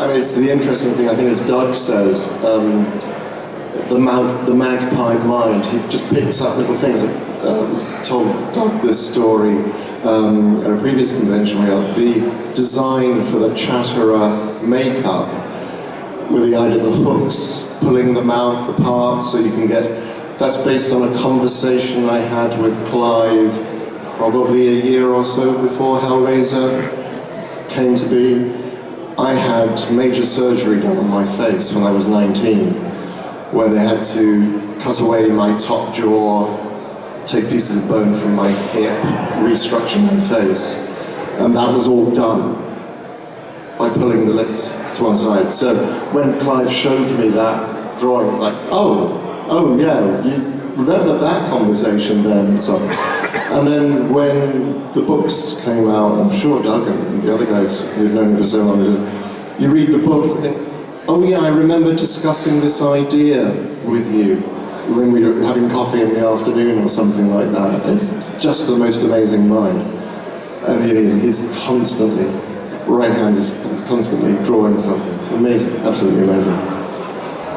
And it's the interesting thing, I think, as Doug says, the magpie mind. He just picks up little things. I was told Doug this story at a previous convention. We had the design for the Chatterer makeup, with the idea of the hooks pulling the mouth apart so you can get, that's based on a conversation I had with Clive probably a year or so before Hellraiser came to be. I had major surgery done on my face when I was 19, where they had to cut away my top jaw, take pieces of bone from my hip, restructure my face, and that was all done by pulling the lips to one side. So when Clive showed me that drawing, it's like, oh yeah, you remember that conversation then, and so on. And then when the books came out, I'm sure Doug and the other guys who'd known me for so long, you read the book, you think, oh yeah, I remember discussing this idea with you when we were having coffee in the afternoon or something like that. It's just the most amazing mind. And he's constantly, right hand is constantly drawing something. Amazing, absolutely amazing.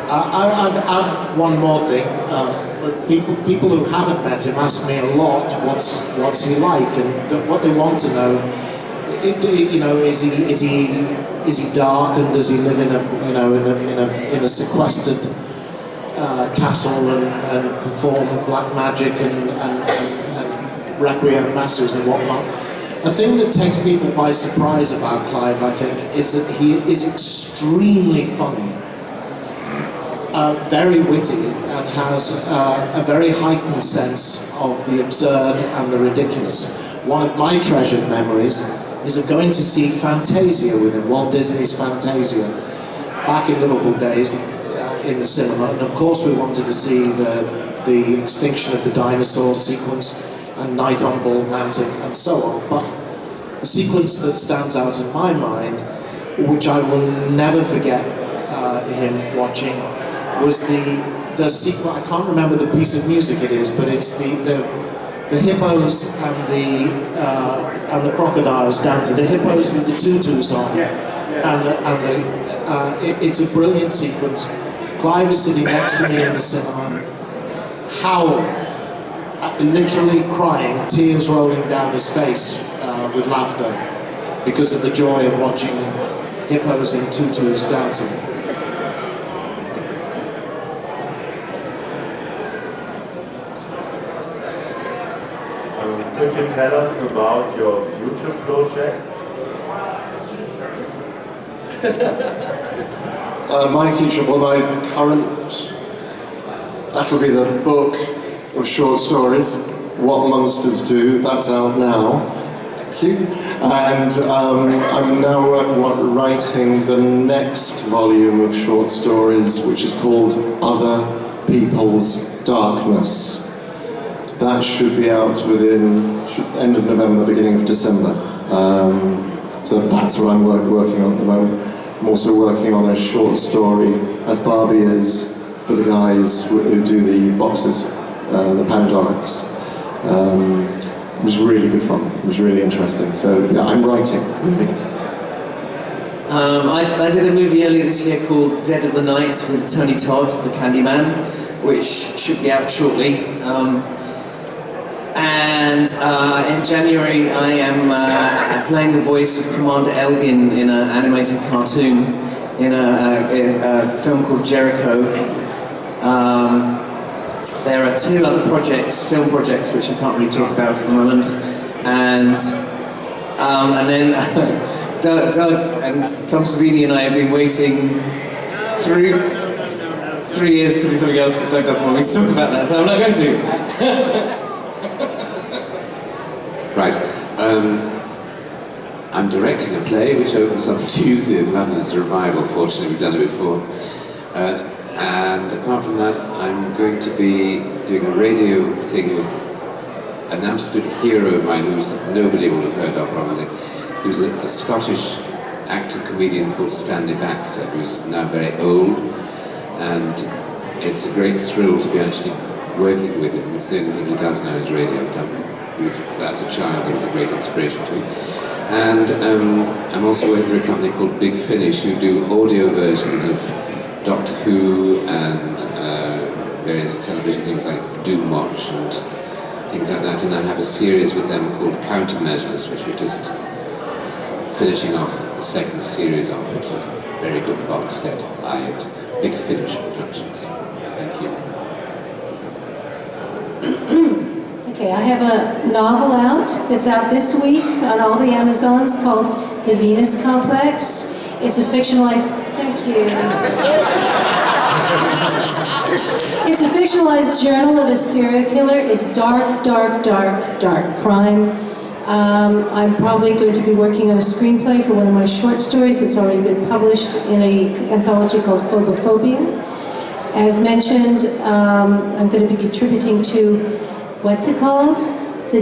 I'd add one more thing. People who haven't met him ask me a lot, what's he like, and what they want to know, is he dark, and does he live in a sequestered castle and perform black magic and requiem masses and whatnot. The thing that takes people by surprise about Clive, I think, is that he is extremely funny, very witty, and has a very heightened sense of the absurd and the ridiculous. One of my treasured memories is of going to see Fantasia with him, Walt Disney's Fantasia, back in Liverpool days in the cinema. And of course we wanted to see the extinction of the dinosaur sequence and Night on Bald Mountain and so on. But the sequence that stands out in my mind, which I will never forget him watching, was the sequence. I can't remember the piece of music it is, but it's the hippos and the crocodiles dancing. The hippos with the tutus on, it's a brilliant sequence. Clive is sitting next to me in the cinema, howling, literally crying, tears rolling down his face with laughter because of the joy of watching hippos in tutus dancing. Could you tell us about your future projects? My future, well, my current, that'll be the book of short stories, What Monsters Do. That's out now. Thank you. And I'm now writing the next volume of short stories, which is called Other People's Darkness. That should be out within end of November, beginning of December. So that's what I'm working on at the moment. I'm also working on a short story, as Barbie is, for the guys who do the boxes, the Pandorics. It was really good fun. It was really interesting. So yeah, I'm writing, really. I did a movie earlier this year called Dead of the Night with Tony Todd, the Candyman, which should be out shortly. And in January I am playing the voice of Commander Elgin in an animated cartoon in a film called Jericho. There are two other projects, film projects, which I can't really talk about at the moment. And then Doug and Tom Savini and I have been waiting through 3 years to do something else, but Doug doesn't want me to talk about that, so I'm not going to. Right. I'm directing a play which opens on Tuesday in London. It's a revival, fortunately, we've done it before. And apart from that, I'm going to be doing a radio thing with an absolute hero of mine who's nobody will have heard of probably, who's a Scottish actor-comedian called Stanley Baxter, who's now very old, and it's a great thrill to be actually working with him. It's the only thing he does now is radio. As a child, he was a great inspiration to me. And I'm also working for a company called Big Finish, who do audio versions of Doctor Who and various television things like Doom Watch and things like that. And I have a series with them called Countermeasures, which we're just finishing off the second series of, which is a very good box set by Big Finish Productions. Thank you. Okay, I have a novel out. It's out this week on all the Amazons called The Venus Complex. It's a fictionalized... Thank you. It's a fictionalized journal of a serial killer. It's dark, dark, dark, dark crime. I'm probably going to be working on a screenplay for one of my short stories. It's already been published in an anthology called Phobophobia. As mentioned, I'm going to be contributing to, what's it called? The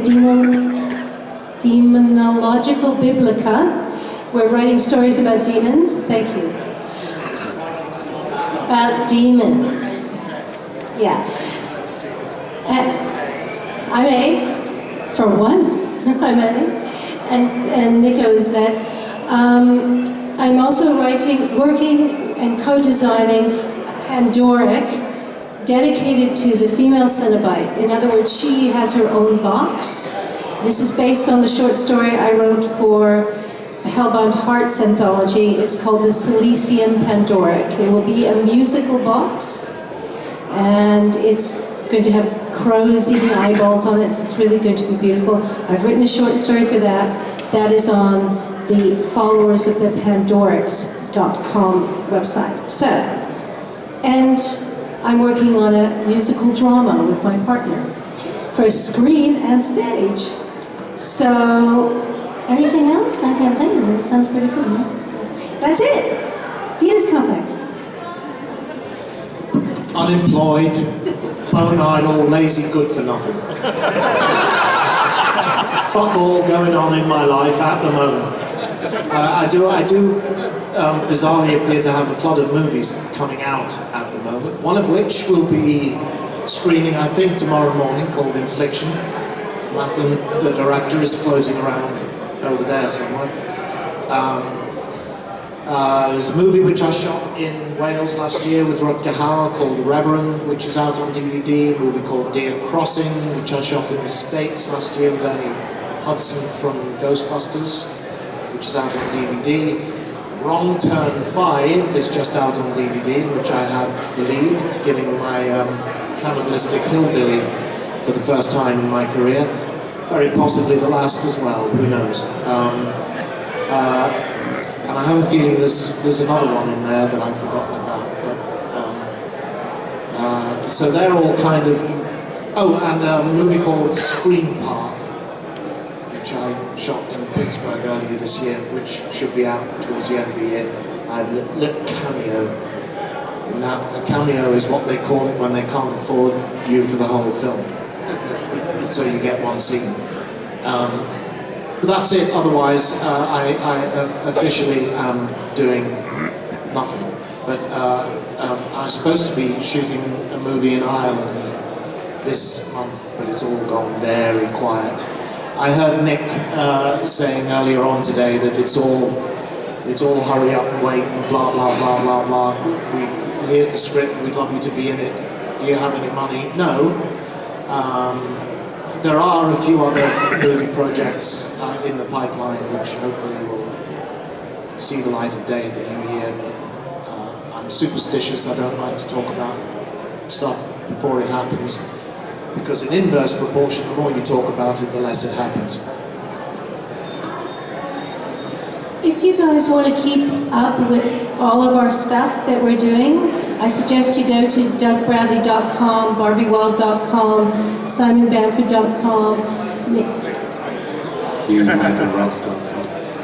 Demonological Biblica. We're writing stories about demons. Thank you. About demons. Yeah. I'm A, for once, I'm A, and Nico is Z. I'm also working and co-designing a Pandoric dedicated to the female Cenobite. In other words, she has her own box. This is based on the short story I wrote for the Hellbound Hearts anthology. It's called the Silesian Pandoric. It will be a musical box, and it's going to have crows eating eyeballs on it, so it's really going to be beautiful. I've written a short story for that. That is on the followers of the Pandorics.com website. So, and I'm working on a musical drama with my partner for screen and stage. So, anything else? I can't think of it. It sounds pretty good, right? That's it. Venus Complex. Unemployed, bone idle, lazy, good for nothing. Fuck all going on in my life at the moment. I do bizarrely appear to have a flood of movies coming out at the moment, one of which will be screening, I think, tomorrow morning, called Infliction. Nathan, the director, is floating around over there somewhere. There's a movie which I shot in Wales last year with Rutger Hauer called The Reverend, which is out on DVD. A movie called Deer Crossing, which I shot in the States last year with Annie Hudson from Ghostbusters, which is out on DVD. Wrong Turn 5 is just out on DVD, in which I had the lead, giving my cannibalistic hillbilly for the first time in my career. Very possibly the last as well, who knows. And I have a feeling there's another one in there that I've forgotten about. But, so they're all kind of... Oh, and a movie called Screen Park, which I shot in Pittsburgh earlier this year, which should be out towards the end of the year. I have a little cameo. And a cameo is what they call it when they can't afford you for the whole film. So you get one scene. But that's it. Otherwise, I officially am doing nothing. But I'm supposed to be shooting a movie in Ireland this month, but it's all gone very quiet. I heard Nick saying earlier on today that it's all hurry up and wait and blah blah blah blah blah. Here's the script. We'd love you to be in it. Do you have any money? No. There are a few other movie projects in the pipeline which hopefully will see the light of day in the new year. But I'm superstitious. I don't like to talk about stuff before it happens, because in inverse proportion, the more you talk about it, the less it happens. If you guys want to keep up with all of our stuff that we're doing, I suggest you go to DougBradley.com, BarbieWilde.com, SimonBamford.com,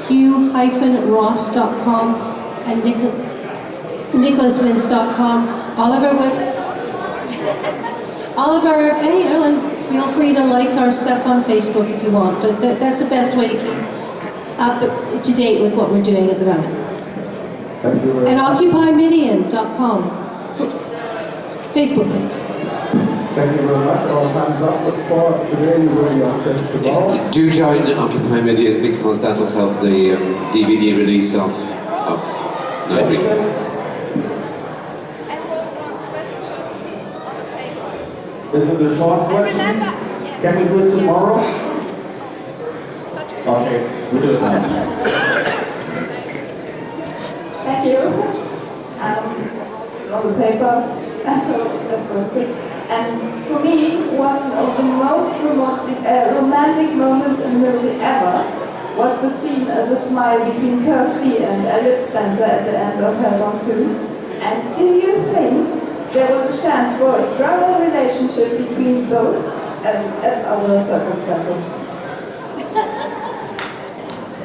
Hugh-Ross.com, and NicholasVince.com. And feel free to like our stuff on Facebook if you want, but that's the best way to keep up to date with what we're doing at the moment. And OccupyMidian.com, Facebook page. Thank you very much. Our time's up for today. We will be on stage tomorrow. Do join Occupy Midian, because that'll help the DVD release of NIghtbreed. Is it a short question? Can we do it tomorrow? Okay, we do it now. Thank you. On the paper, so that was quick. And for me, one of the most romantic moments in the movie ever was the scene, the smile between Kirsty and Elliot Spencer at the end of Hellbound 2. And do you think there was a chance for a stronger relationship between both and other circumstances?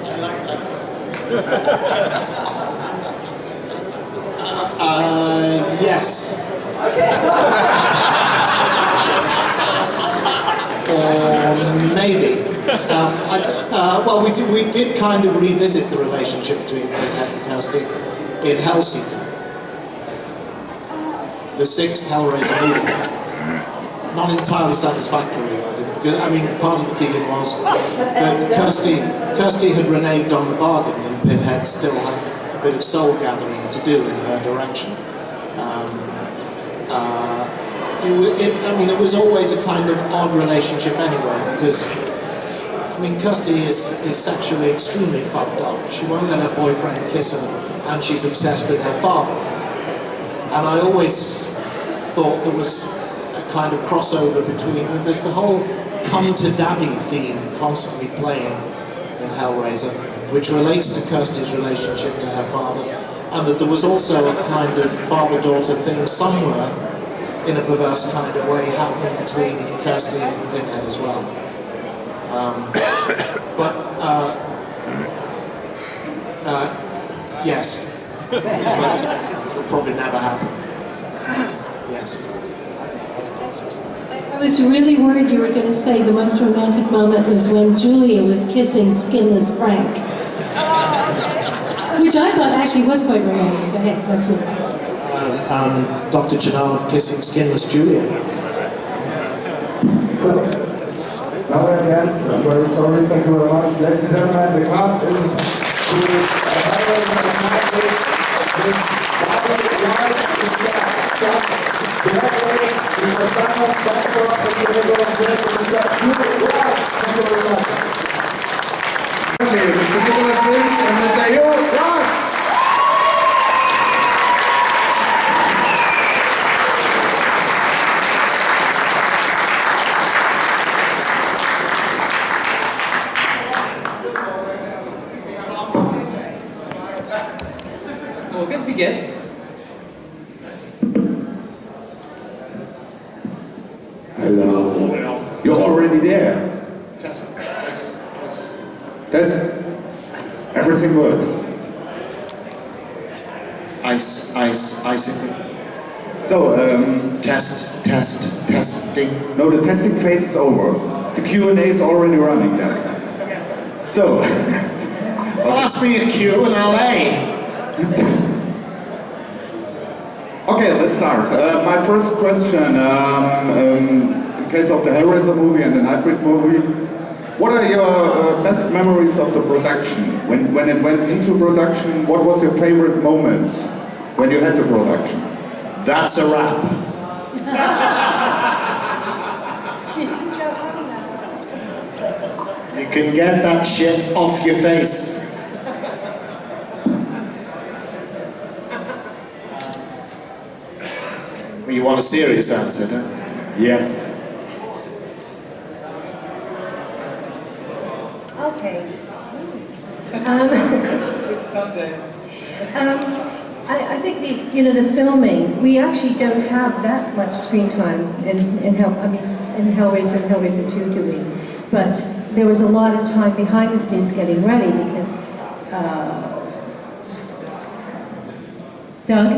I like that question. Yes. Maybe. Well, we did kind of revisit the relationship between Ed and Kirsty in Helsinki, the 6th Hellraiser movie. not entirely satisfactorily. I mean, part of the feeling was that Kirsty had reneged on the bargain, and Pinhead still had a bit of soul gathering to do in her direction. It was always a kind of odd relationship anyway, because I mean, Kirsty is sexually extremely fucked up. She won't let her boyfriend kiss her, and she's obsessed with her father. And I always thought there was a kind of crossover between. There's the whole "come to daddy" theme constantly playing in Hellraiser, which relates to Kirsty's relationship to her father, and that there was also a kind of father-daughter thing somewhere, in a perverse kind of way, happening between Kirsty and Pinhead as well. Yes. But it'll probably never happen. Yes. I was really worried you were going to say the most romantic moment was when Julia was kissing Skinless Frank. Which I thought actually was quite romantic, but hey, that's me. Dr. Chenard kissing Skinless Julia. Now again, I'm very sorry, thank you very much. Ladies and gentlemen, the cast is with Barbie Wilde, Bamford, and Hugh Ross. Thank you very much. Mr. Nicholas Lynch and Mr. Hugh Ross. Again. Hello. You're already there. Test. Everything works. Icing. So, testing. No, the testing phase is over. The Q&A is already running, Doug. Yes. So, well, ask me a Q in LA. Okay, let's start. My first question, in case of the Hellraiser movie and the NIghtbreed movie, what are your best memories of the production? When it went into production, what was your favorite moment when you had the production? That's a wrap. You can get that shit off your face. You want a serious answer, don't you? Yes. Okay. I think the filming, we actually don't have that much screen time in Hellraiser and Hellraiser 2, do we? But there was a lot of time behind the scenes getting ready because Doug?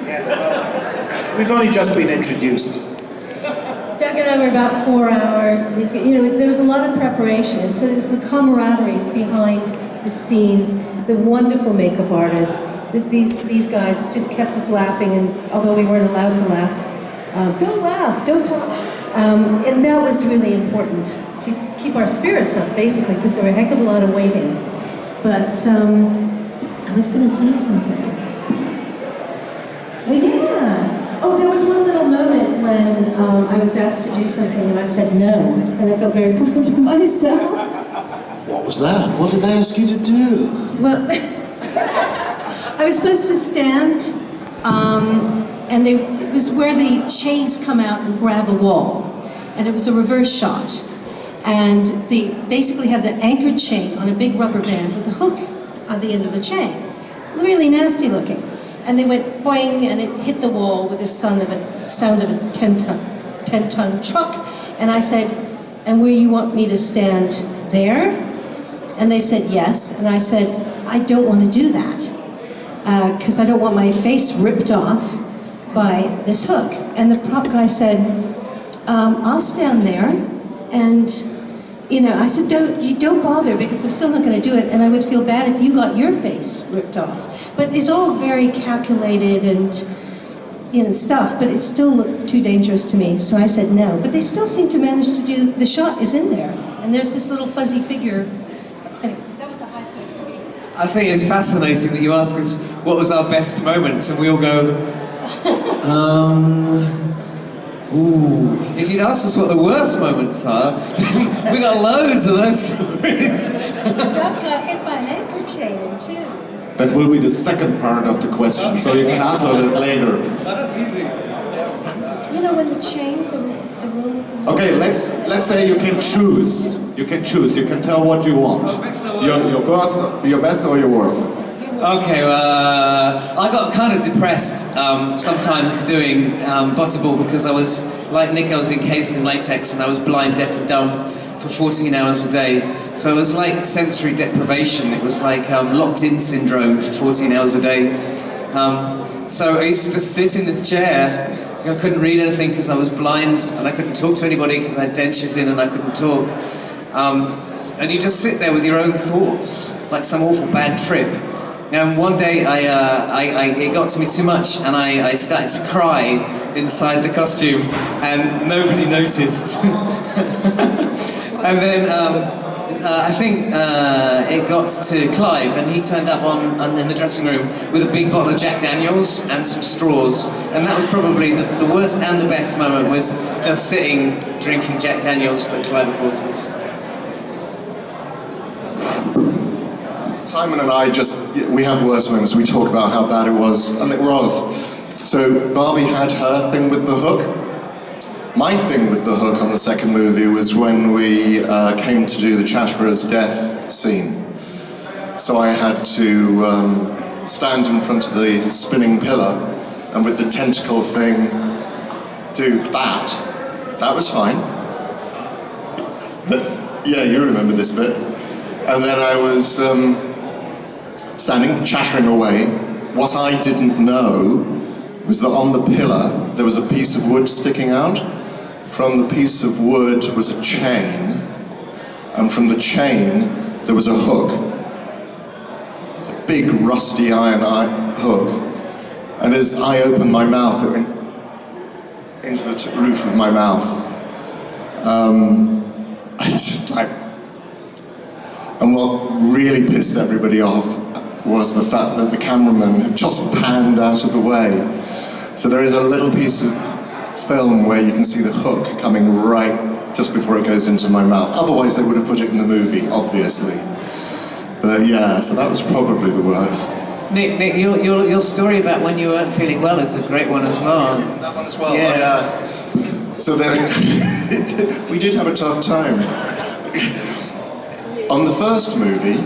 Yes, well, we've only just been introduced. Doug and I were about 4 hours. There was a lot of preparation, and so there's the camaraderie behind the scenes, the wonderful makeup artists. These guys just kept us laughing, and although we weren't allowed to laugh, don't laugh, don't talk. And that was really important to keep our spirits up, basically, because there were a heck of a lot of waiting. But I was going to say something. Yeah. Oh, there was one little moment when I was asked to do something and I said no, and I felt very proud of myself. What was that? What did they ask you to do? Well, I was supposed to stand, and it was where the chains come out and grab a wall, and it was a reverse shot. And they basically had the anchored chain on a big rubber band with a hook on the end of the chain. Really nasty looking. And they went boing, and it hit the wall with the sound of a 10-ton truck. And I said, and where you want me to stand there? And they said yes. And I said, I don't want to do that because I don't want my face ripped off by this hook. And the prop guy said, I'll stand there. And I said, don't bother, because I'm still not going to do it, and I would feel bad if you got your face ripped off. But it's all very calculated, and stuff, but it still looked too dangerous to me, so I said no. But they still seem to manage to do, the shot is in there, and there's this little fuzzy figure. Anyway, that was a high point for me. I think it's fascinating that you ask us what was our best moments, and we all go, ooh. If you'd asked us what the worst moments are, we got loads of those stories. The duck got hit by an anchor chain, too. That will be the second part of the question, so you can answer that later. That's easy. You know, when the chain, the room... Okay, let's say you can choose. You can choose. You can tell what you want. Your best or your worst. Okay, I got kind of depressed sometimes doing Butterball because I was, like Nick, I was encased in latex and I was blind, deaf and dumb for 14 hours a day. So it was like sensory deprivation. It was like locked-in syndrome for 14 hours a day. So I used to just sit in this chair. I couldn't read anything because I was blind and I couldn't talk to anybody because I had dentures in and I couldn't talk. And you just sit there with your own thoughts, like some awful bad trip. And one day it got to me too much and I started to cry inside the costume and nobody noticed. And then I think it got to Clive and he turned up in the dressing room with a big bottle of Jack Daniels and some straws. And that was probably the worst and the best moment, was just sitting drinking Jack Daniels at Clive quarters. Simon and I we have worse moments. We talk about how bad it was, and it was. So Barbie had her thing with the hook. My thing with the hook on the second movie was when we came to do the Chatterer's death scene. So I had to stand in front of the spinning pillar, and with the tentacle thing, do that. That was fine. But, yeah, you remember this bit. And then I was standing, chattering away. What I didn't know was that on the pillar there was a piece of wood sticking out. From the piece of wood was a chain, and from the chain there was a hook. It's a big rusty iron hook. And as I opened my mouth, it went into the roof of my mouth. I just like... And what really pissed everybody off was the fact that the cameraman had just panned out of the way. So there is a little piece of film where you can see the hook coming right just before it goes into my mouth. Otherwise they would have put it in the movie, obviously. But yeah, so that was probably the worst. Nick, your story about when you weren't feeling well is a great one as well. That one as well. Yeah. So then we did have a tough time. On the first movie,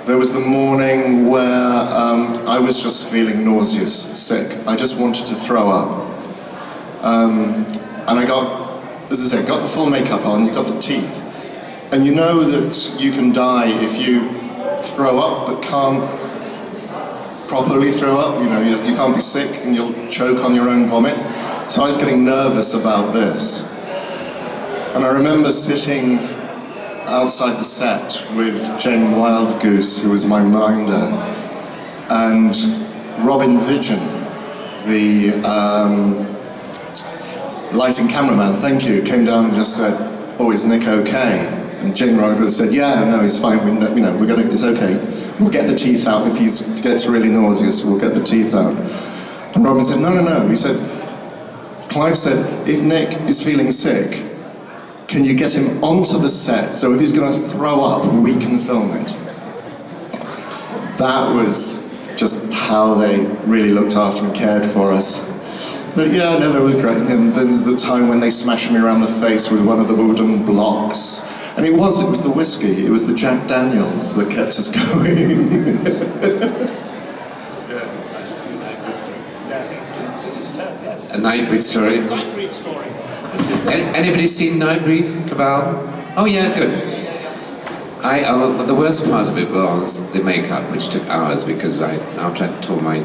there was the morning where I was just feeling nauseous, sick. I just wanted to throw up. And I got, as I said, got the full makeup on, you got the teeth. And you know that you can die if you throw up but can't properly throw up. You know, you can't be sick and you'll choke on your own vomit. So I was getting nervous about this. And I remember sitting outside the set with Jane Wildgoose, who was my minder, and Robin Vidgen, the lighting cameraman, thank you, came down and just said, "Oh, is Nick okay?" And Jane Wildgoose said, "Yeah, no, he's fine. It's okay. We'll get the teeth out. If he gets really nauseous, we'll get the teeth out." And Robin said, "No. He said, Clive said, if Nick is feeling sick, can you get him onto the set, so if he's going to throw up, we can film it." That was just how they really looked after and cared for us. But yeah, no, they were great. And then there's the time when they smashed me around the face with one of the wooden blocks. And it was the whiskey, it was the Jack Daniels that kept us going. A Nightbreed story. Nightbreed story. Anybody seen Nightbreed, Cabal? Oh yeah, good. The worst part of it was the makeup, which took hours because after I tore my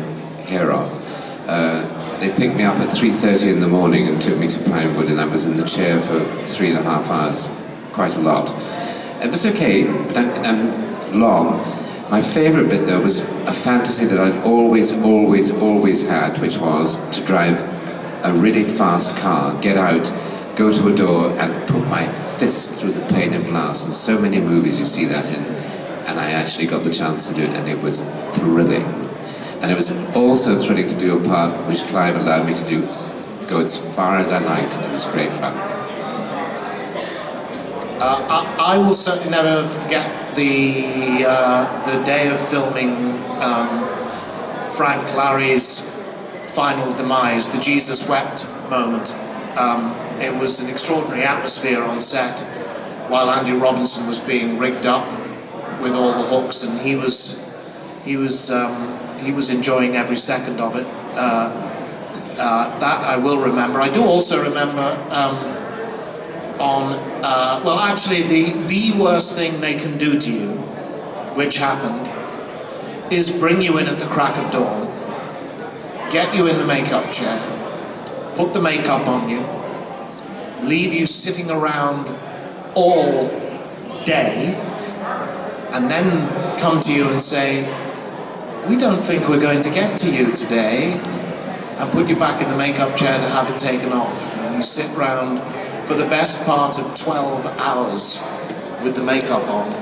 hair off, they picked me up at 3:30 in the morning and took me to Pinewood, and I was in the chair for 3.5 hours, quite a lot. It was okay, but long. My favourite bit though was a fantasy that I'd always had, which was to drive a really fast car, get out, go to a door and put my fist through the pane of glass. And so many movies you see that in, and I actually got the chance to do it, and it was thrilling. And it was also thrilling to do a part which Clive allowed me to do, go as far as I liked, and it was great fun. I will certainly never forget the day of filming Frank Larry's final demise, the Jesus wept moment. It was an extraordinary atmosphere on set while Andy Robinson was being rigged up with all the hooks, and he was enjoying every second of it. That I will remember. I do also remember well, actually, the worst thing they can do to you, which happened, is bring you in at the crack of dawn, get you in the makeup chair, put the makeup on you, leave you sitting around all day, and then come to you and say, we don't think we're going to get to you today, and put you back in the makeup chair to have it taken off. And you sit round for the best part of 12 hours with the makeup on,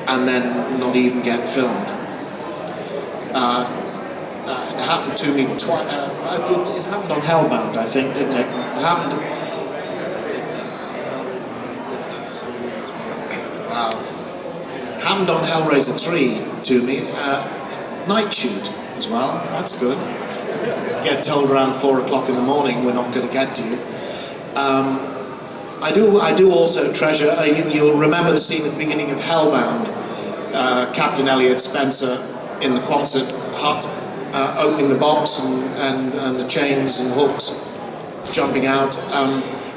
and then not even get filmed. It happened to me twice. It happened on Hellbound, I think, didn't it? It happened. Happened on Hellraiser 3 to me. Night shoot as well. That's good. Get told around 4 o'clock in the morning we're not going to get to you. I do also treasure. You'll remember the scene at the beginning of Hellbound. Captain Elliot Spencer in the Quonset hut, opening the box and the chains and hooks jumping out.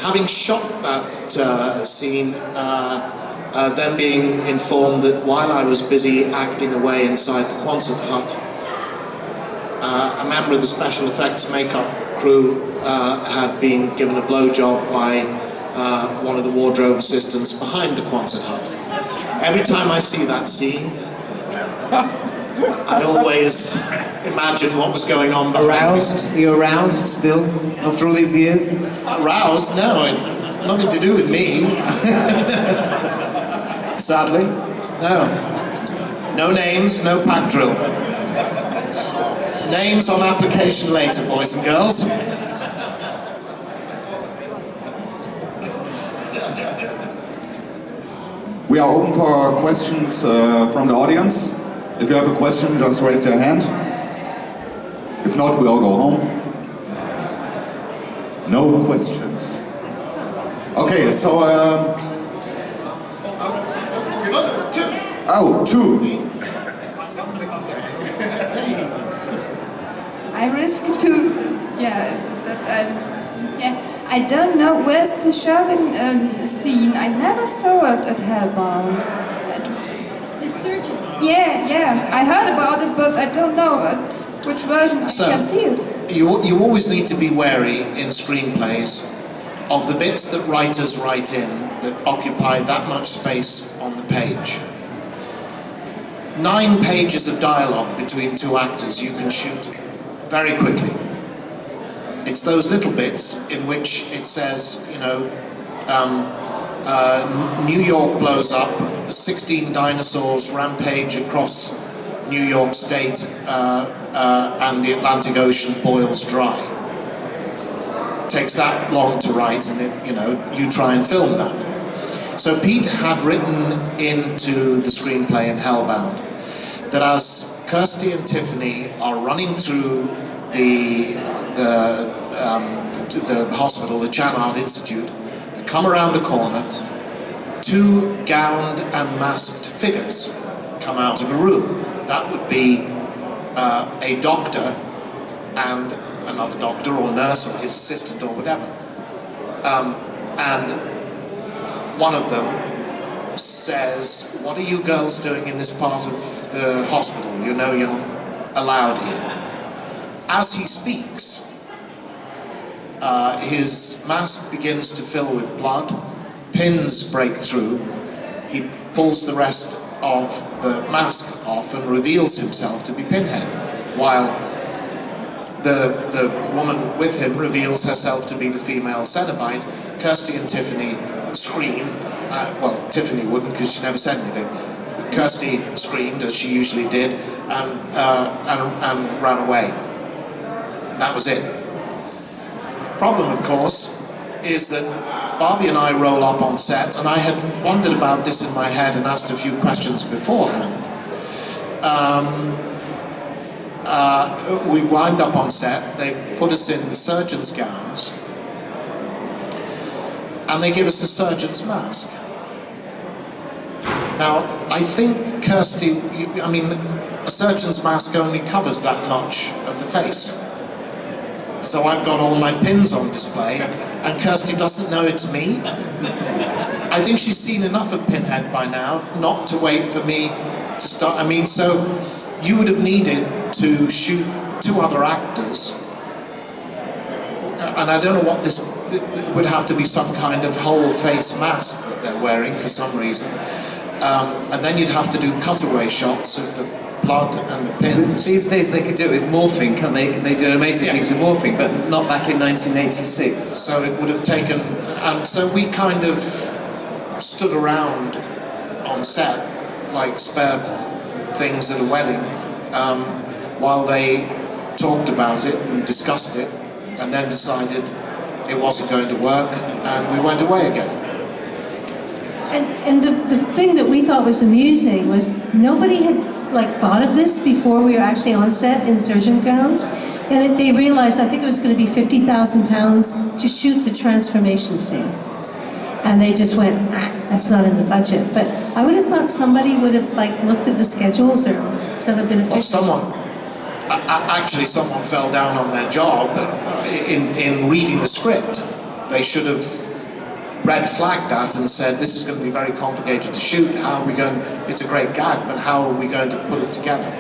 Having shot that scene, then being informed that while I was busy acting away inside the Quonset hut, a member of the special effects makeup crew had been given a blowjob by one of the wardrobe assistants behind the Quonset hut. Every time I see that scene, I always imagine what was going on behind Aroused? me. You're aroused still after all these years? Aroused? No, nothing to do with me. Sadly, no. No names, no pack drill. Names on application later, boys and girls. We are open for questions from the audience. If you have a question, just raise your hand. If not, we all go home. No questions. Okay, so... two. I risk to, I don't know, where's the Shogun scene? I never saw it at Hellbound. The surgeon? Yeah, I heard about it, but I don't know at which version I can see it. You always need to be wary in screenplays of the bits that writers write in that occupy that much space on the page. 9 pages of dialogue between 2 actors you can shoot very quickly. It's those little bits in which it says, New York blows up, 16 dinosaurs rampage across New York State, and the Atlantic Ocean boils dry. It takes that long to write, and you try and film that. So Pete had written into the screenplay in Hellbound that as Kirsty and Tiffany are running through the hospital, the Channard Institute, they come around a corner, 2 gowned and masked figures come out of a room. That would be a doctor and another doctor or nurse or his assistant or whatever. And one of them says, "What are you girls doing in this part of the hospital? You know you're not allowed here." As he speaks, his mask begins to fill with blood, pins break through, he pulls the rest of the mask off and reveals himself to be Pinhead, while the woman with him reveals herself to be the female Cenobite. Kirsty and Tiffany scream. Well, Tiffany wouldn't because she never said anything. Kirsty screamed, as she usually did, and ran away. That was it. Problem, of course, is that Barbie and I roll up on set, and I had wondered about this in my head and asked a few questions beforehand. We wind up on set, they put us in surgeon's gowns, and they give us a surgeon's mask. Now, I think Kirsty, I mean, a surgeon's mask only covers that much of the face. So I've got all my pins on display, and Kirsty doesn't know it's me. I think she's seen enough of Pinhead by now not to wait for me to start. I mean, so you would have needed to shoot 2 other actors. And I don't know what this, it would have to be some kind of whole face mask that they're wearing for some reason. And then you'd have to do cutaway shots of the blood and the pins. These days they could do it with morphine, can't they? They do amazing things with morphine, but not back in 1986. So it would have taken, and so we kind of stood around on set like spare things at a wedding while they talked about it and discussed it, and then decided it wasn't going to work, and we went away again. And the thing that we thought was amusing was nobody had thought of this before we were actually on set in surgeon gowns, and they realized, I think it was going to be £50,000 to shoot the transformation scene, and they just went, that's not in the budget. But I would have thought somebody would have looked at the schedules or done a bit of. Well, actually someone fell down on their job in reading the script. They should have red flagged that and said, this is going to be very complicated to shoot. How are we going, it's a great gag, but how are we going to put it together?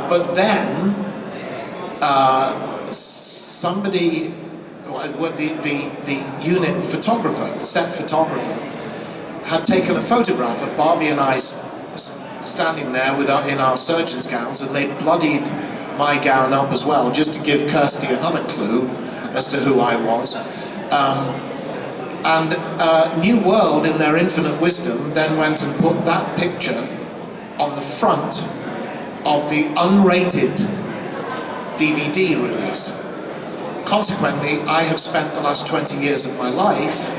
But then somebody, the unit photographer, the set photographer, had taken a photograph of Barbie and I standing there in our surgeon's gowns, and they bloodied my gown up as well, just to give Kirsty another clue as to who I was. And New World, in their infinite wisdom, then went and put that picture on the front of the unrated DVD release. Consequently, I have spent the last 20 years of my life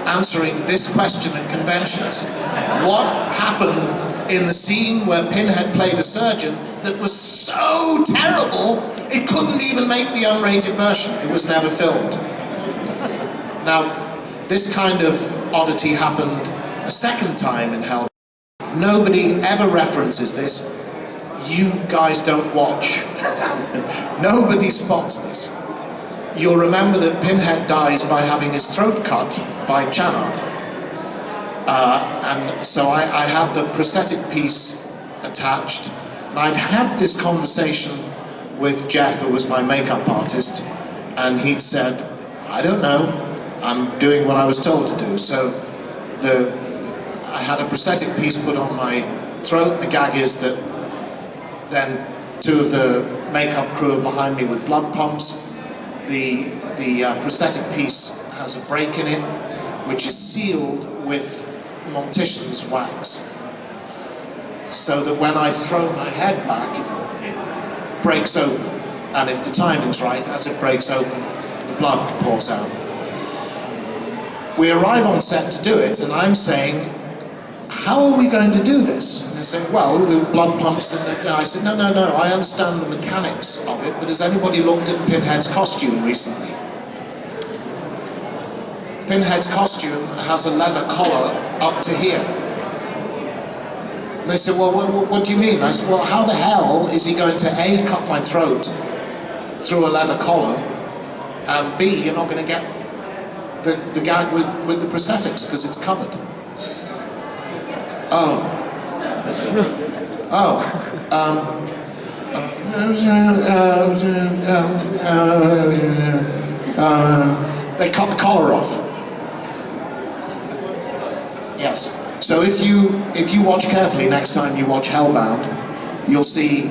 answering this question at conventions. What happened in the scene where Pinhead played a surgeon that was so terrible it couldn't even make the unrated version? It was never filmed. Now, this kind of oddity happened a second time in Hellraiser. Nobody ever references this. You guys don't watch. Nobody spots this. You'll remember that Pinhead dies by having his throat cut by Channard. And so I had the prosthetic piece attached, and I'd had this conversation with Jeff, who was my makeup artist, and he'd said, I don't know, I'm doing what I was told to do. So I had a prosthetic piece put on my throat. The gag is that then 2 of the makeup crew are behind me with blood pumps. The prosthetic piece has a break in it, which is sealed with Mortician's wax, so that when I throw my head back, it breaks open, and if the timing's right, as it breaks open, the blood pours out. We arrive on set to do it, and I'm saying, how are we going to do this? And they're saying, well, the blood pumps, and I said, no, I understand the mechanics of it, but has anybody looked at Pinhead's costume recently? Pinhead's costume has a leather collar up to here. And they said, well, what do you mean? I said, well, how the hell is he going to A, cut my throat through a leather collar, and B, you're not going to get the gag with the prosthetics because it's covered. They cut the collar off. Yes. So if you watch carefully next time you watch Hellbound, you'll see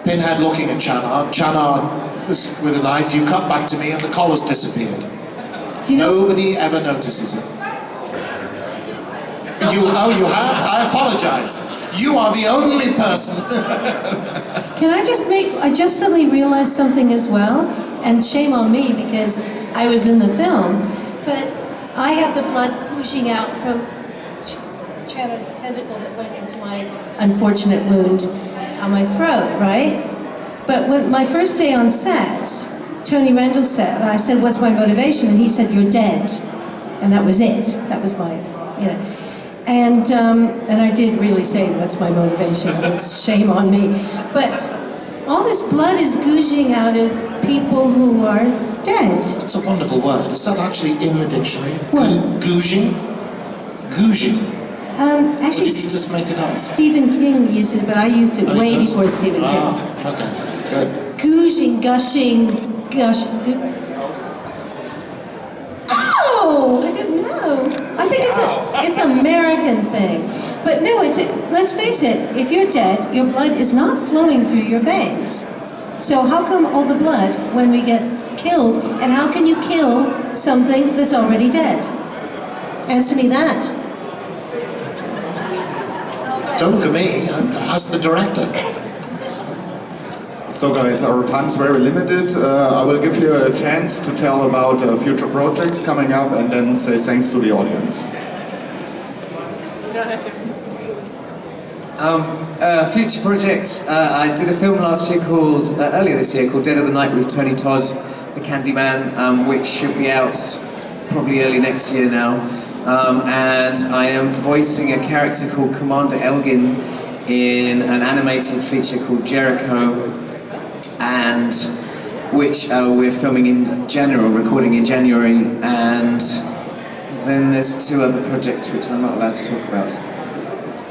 Pinhead looking at Channard. Channard was with a knife. You cut back to me, and the collar's disappeared. Nobody ever notices it. You have? I apologize. You are the only person. Can I just suddenly realized something as well, and shame on me because I was in the film, but I have the blood oozing out from Channard's tentacle that went into my unfortunate wound on my throat, right? But when my first day on set, Tony Rendell said, I said, what's my motivation? And he said, you're dead. And that was it. That was my, you know. And I did really say, what's my motivation? It's shame on me. But all this blood is gouging out of people who are dead. It's a wonderful word. Is that actually in the dictionary? What? Gouging? Gouging? Actually, or did you just make it up? Stephen King used it, but I used it way before Stephen King. Okay, good. Gouging, gushing, Oh, I didn't know. I think it's an American thing. But no, let's face it, if you're dead, your blood is not flowing through your veins. So how come all the blood when we get killed, and how can you kill something that's already dead? Answer me that. Don't look at me, ask the director. So guys, our time's very limited. I will give you a chance to tell about future projects coming up and then say thanks to the audience. Future projects. I did a film last year called, earlier this year, called Dead of the Night with Tony Todd, the Candyman, which should be out probably early next year now. And I am voicing a character called Commander Elgin in an animated feature called Jericho, and which we're filming in January, or recording in January, and then there's 2 other projects which I'm not allowed to talk about.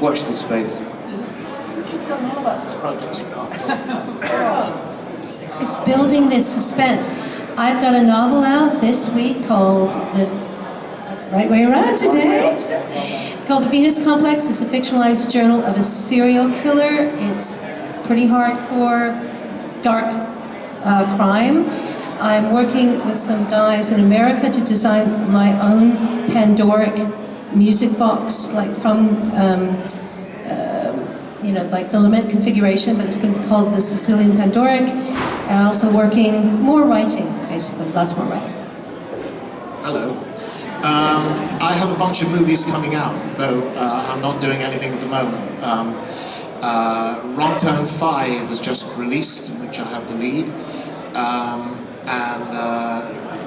Watch this space. You've done all about this project, you can't talk about. It's building this suspense. I've got a novel out this week called right way around today, called The Venus Complex. It's a fictionalized journal of a serial killer. It's pretty hardcore, dark crime. I'm working with some guys in America to design my own Pandoric music box, like from, like the lament configuration, but it's called the Sicilian Pandoric. And also working, more writing, basically, lots more writing. Hello. I have a bunch of movies coming out, though I'm not doing anything at the moment. Wrong Turn 5 was just released, in which I have the lead. And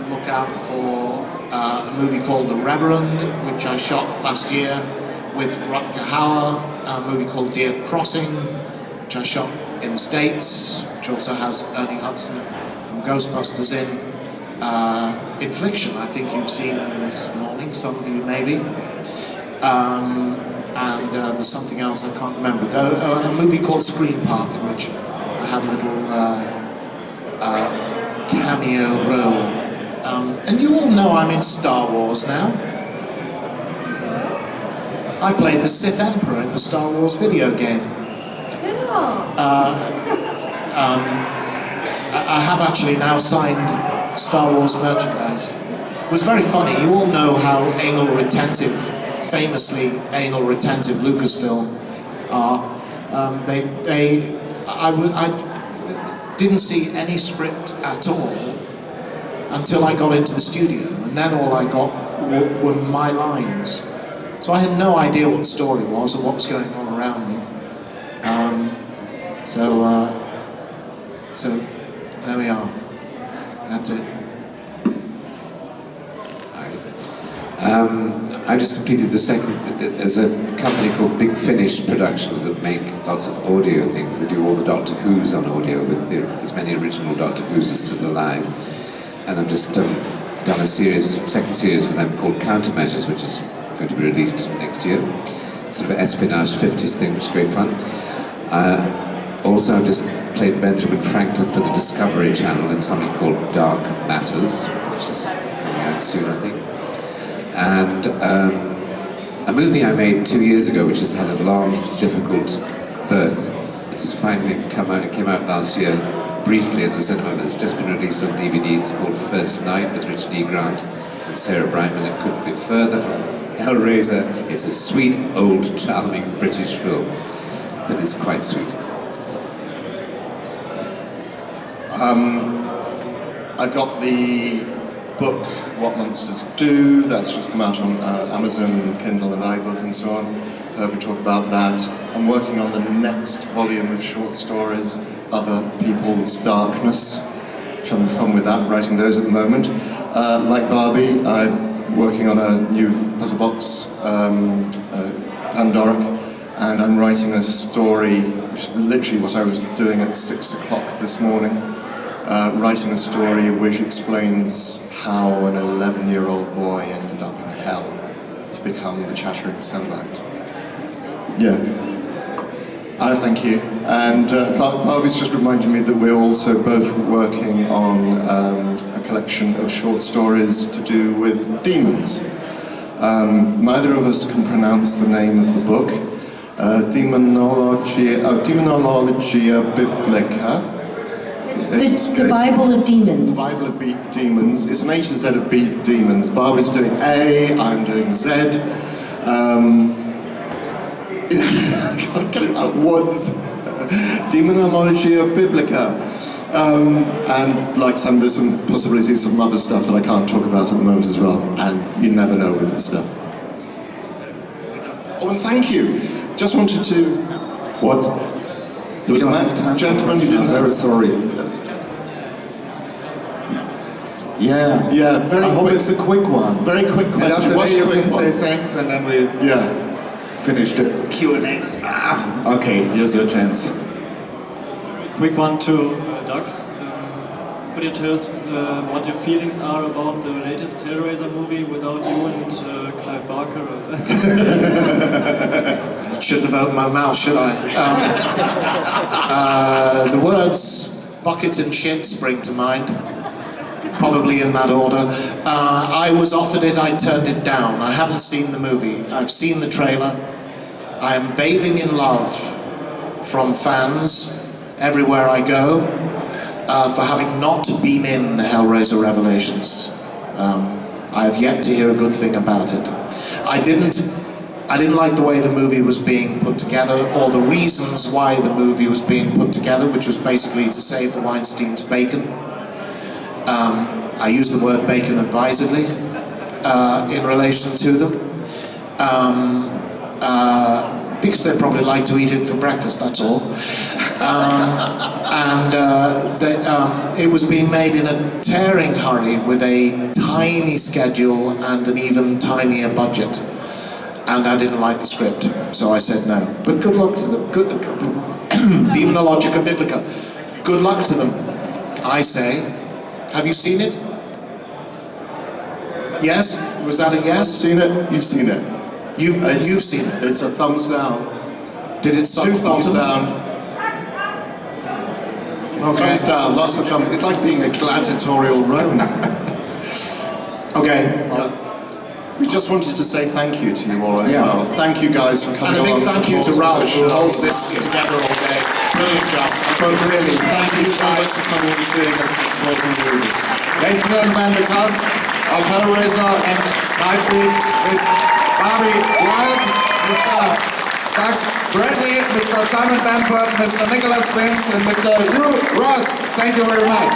look out for a movie called The Reverend, which I shot last year with Rutger Hauer, a movie called Deer Crossing, which I shot in the States, which also has Ernie Hudson from Ghostbusters in. Infliction, I think you've seen this morning, some of you maybe. And there's something else I can't remember. A movie called Screen Park, in which I have a little cameo role. And you all know I'm in Star Wars now. I played the Sith Emperor in the Star Wars video game. I have actually now signed Star Wars merchandise. It was very funny. You all know how anal retentive, famously anal retentive Lucasfilm are. I didn't see any script at all until I got into the studio, and then all I got were my lines. So I had no idea what the story was or what was going on around me. So there we are. That's it. I just completed the second. There's a company called Big Finish Productions that make lots of audio things. They do all the Doctor Who's on audio with as many original Doctor Who's as still alive. And I've just done a second series for them called Countermeasures, which is going to be released next year. Sort of an espionage 50s thing, which is great fun. Also, I've just played Benjamin Franklin for the Discovery Channel in something called Dark Matters, which is coming out soon, I think. And a movie I made 2 years ago, which has had a long, difficult birth. It's finally came out last year, briefly at the cinema, but it's just been released on DVD. It's called First Night with Richard E. Grant and Sarah Brightman. It couldn't be further from Hellraiser. It's a sweet, old, charming British film that is quite sweet. I've got the book, What Monsters Do, that's just come out on Amazon, Kindle and iBook and so on. We talk about that. I'm working on the next volume of short stories, Other People's Darkness. Having fun with that, writing those at the moment. Like Barbie, I'm working on a new puzzle box, Pandoric, and I'm writing a story, which is literally what I was doing at 6 o'clock this morning. Writing a story which explains how an 11-year-old boy ended up in hell to become the chattering Cenobite. Yeah. Thank you. And Barbie's just reminded me that we're also both working on a collection of short stories to do with demons. Neither of us can pronounce the name of the book. Demonologia Biblica. The Bible of Demons. The Bible of Demons. It's an A to Z of demons. Barbie's doing A, I'm doing Z. I can't get it out once. Demonologia Biblica. And like there's some possibilities of some other stuff that I can't talk about at the moment as well. And you never know with this stuff. Oh, and thank you. Just wanted to... What? There was a gentleman who didn't... Very sorry. Yeah, very I hope quick. it's a quick one. Very quick question. After You can say thanks and then we finished it. Q&A. Okay, here's your chance. Quick one to Doug. Could you tell us what your feelings are about the latest Hellraiser movie without you and Clive Barker? Shouldn't have opened my mouth, should I? The words bucket and shit spring to mind. Probably in that order. I was offered it, I turned it down. I haven't seen the movie. I've seen the trailer. I am bathing in love from fans everywhere I go for having not been in Hellraiser Revelations. I have yet to hear a good thing about it. I didn't like the way the movie was being put together, or the reasons why the movie was being put together, which was basically to save the Weinstein's bacon. I use the word bacon advisedly in relation to them. Because they probably like to eat it for breakfast, that's all. It was being made in a tearing hurry with a tiny schedule and an even tinier budget. And I didn't like the script, so I said no. But good luck to them. Demonologica Biblica. Good luck to them, I say. Have you seen it? Yes? Was that a yes? Seen it? You've seen it. You've seen it. It's a thumbs down. Did it suck? 2 thumbs down. Okay. Thumbs down, lots of thumbs. It's like being a gladiatorial Rome. Okay. We just wanted to say thank you to you all as well. Thank you guys for coming along. And a big thank you to Ralph who holds this together. together all day. Brilliant job. But really, thank you so much for coming and seeing us and supporting the movies. Ladies and gentlemen, the cast of Hellraiser and NIghtbreed is Barbie Wilde, Mr. Doug Bradley, Mr. Simon Bamford, Mr. Nicholas Vince, and Mr. Hugh Ross. Thank you very much.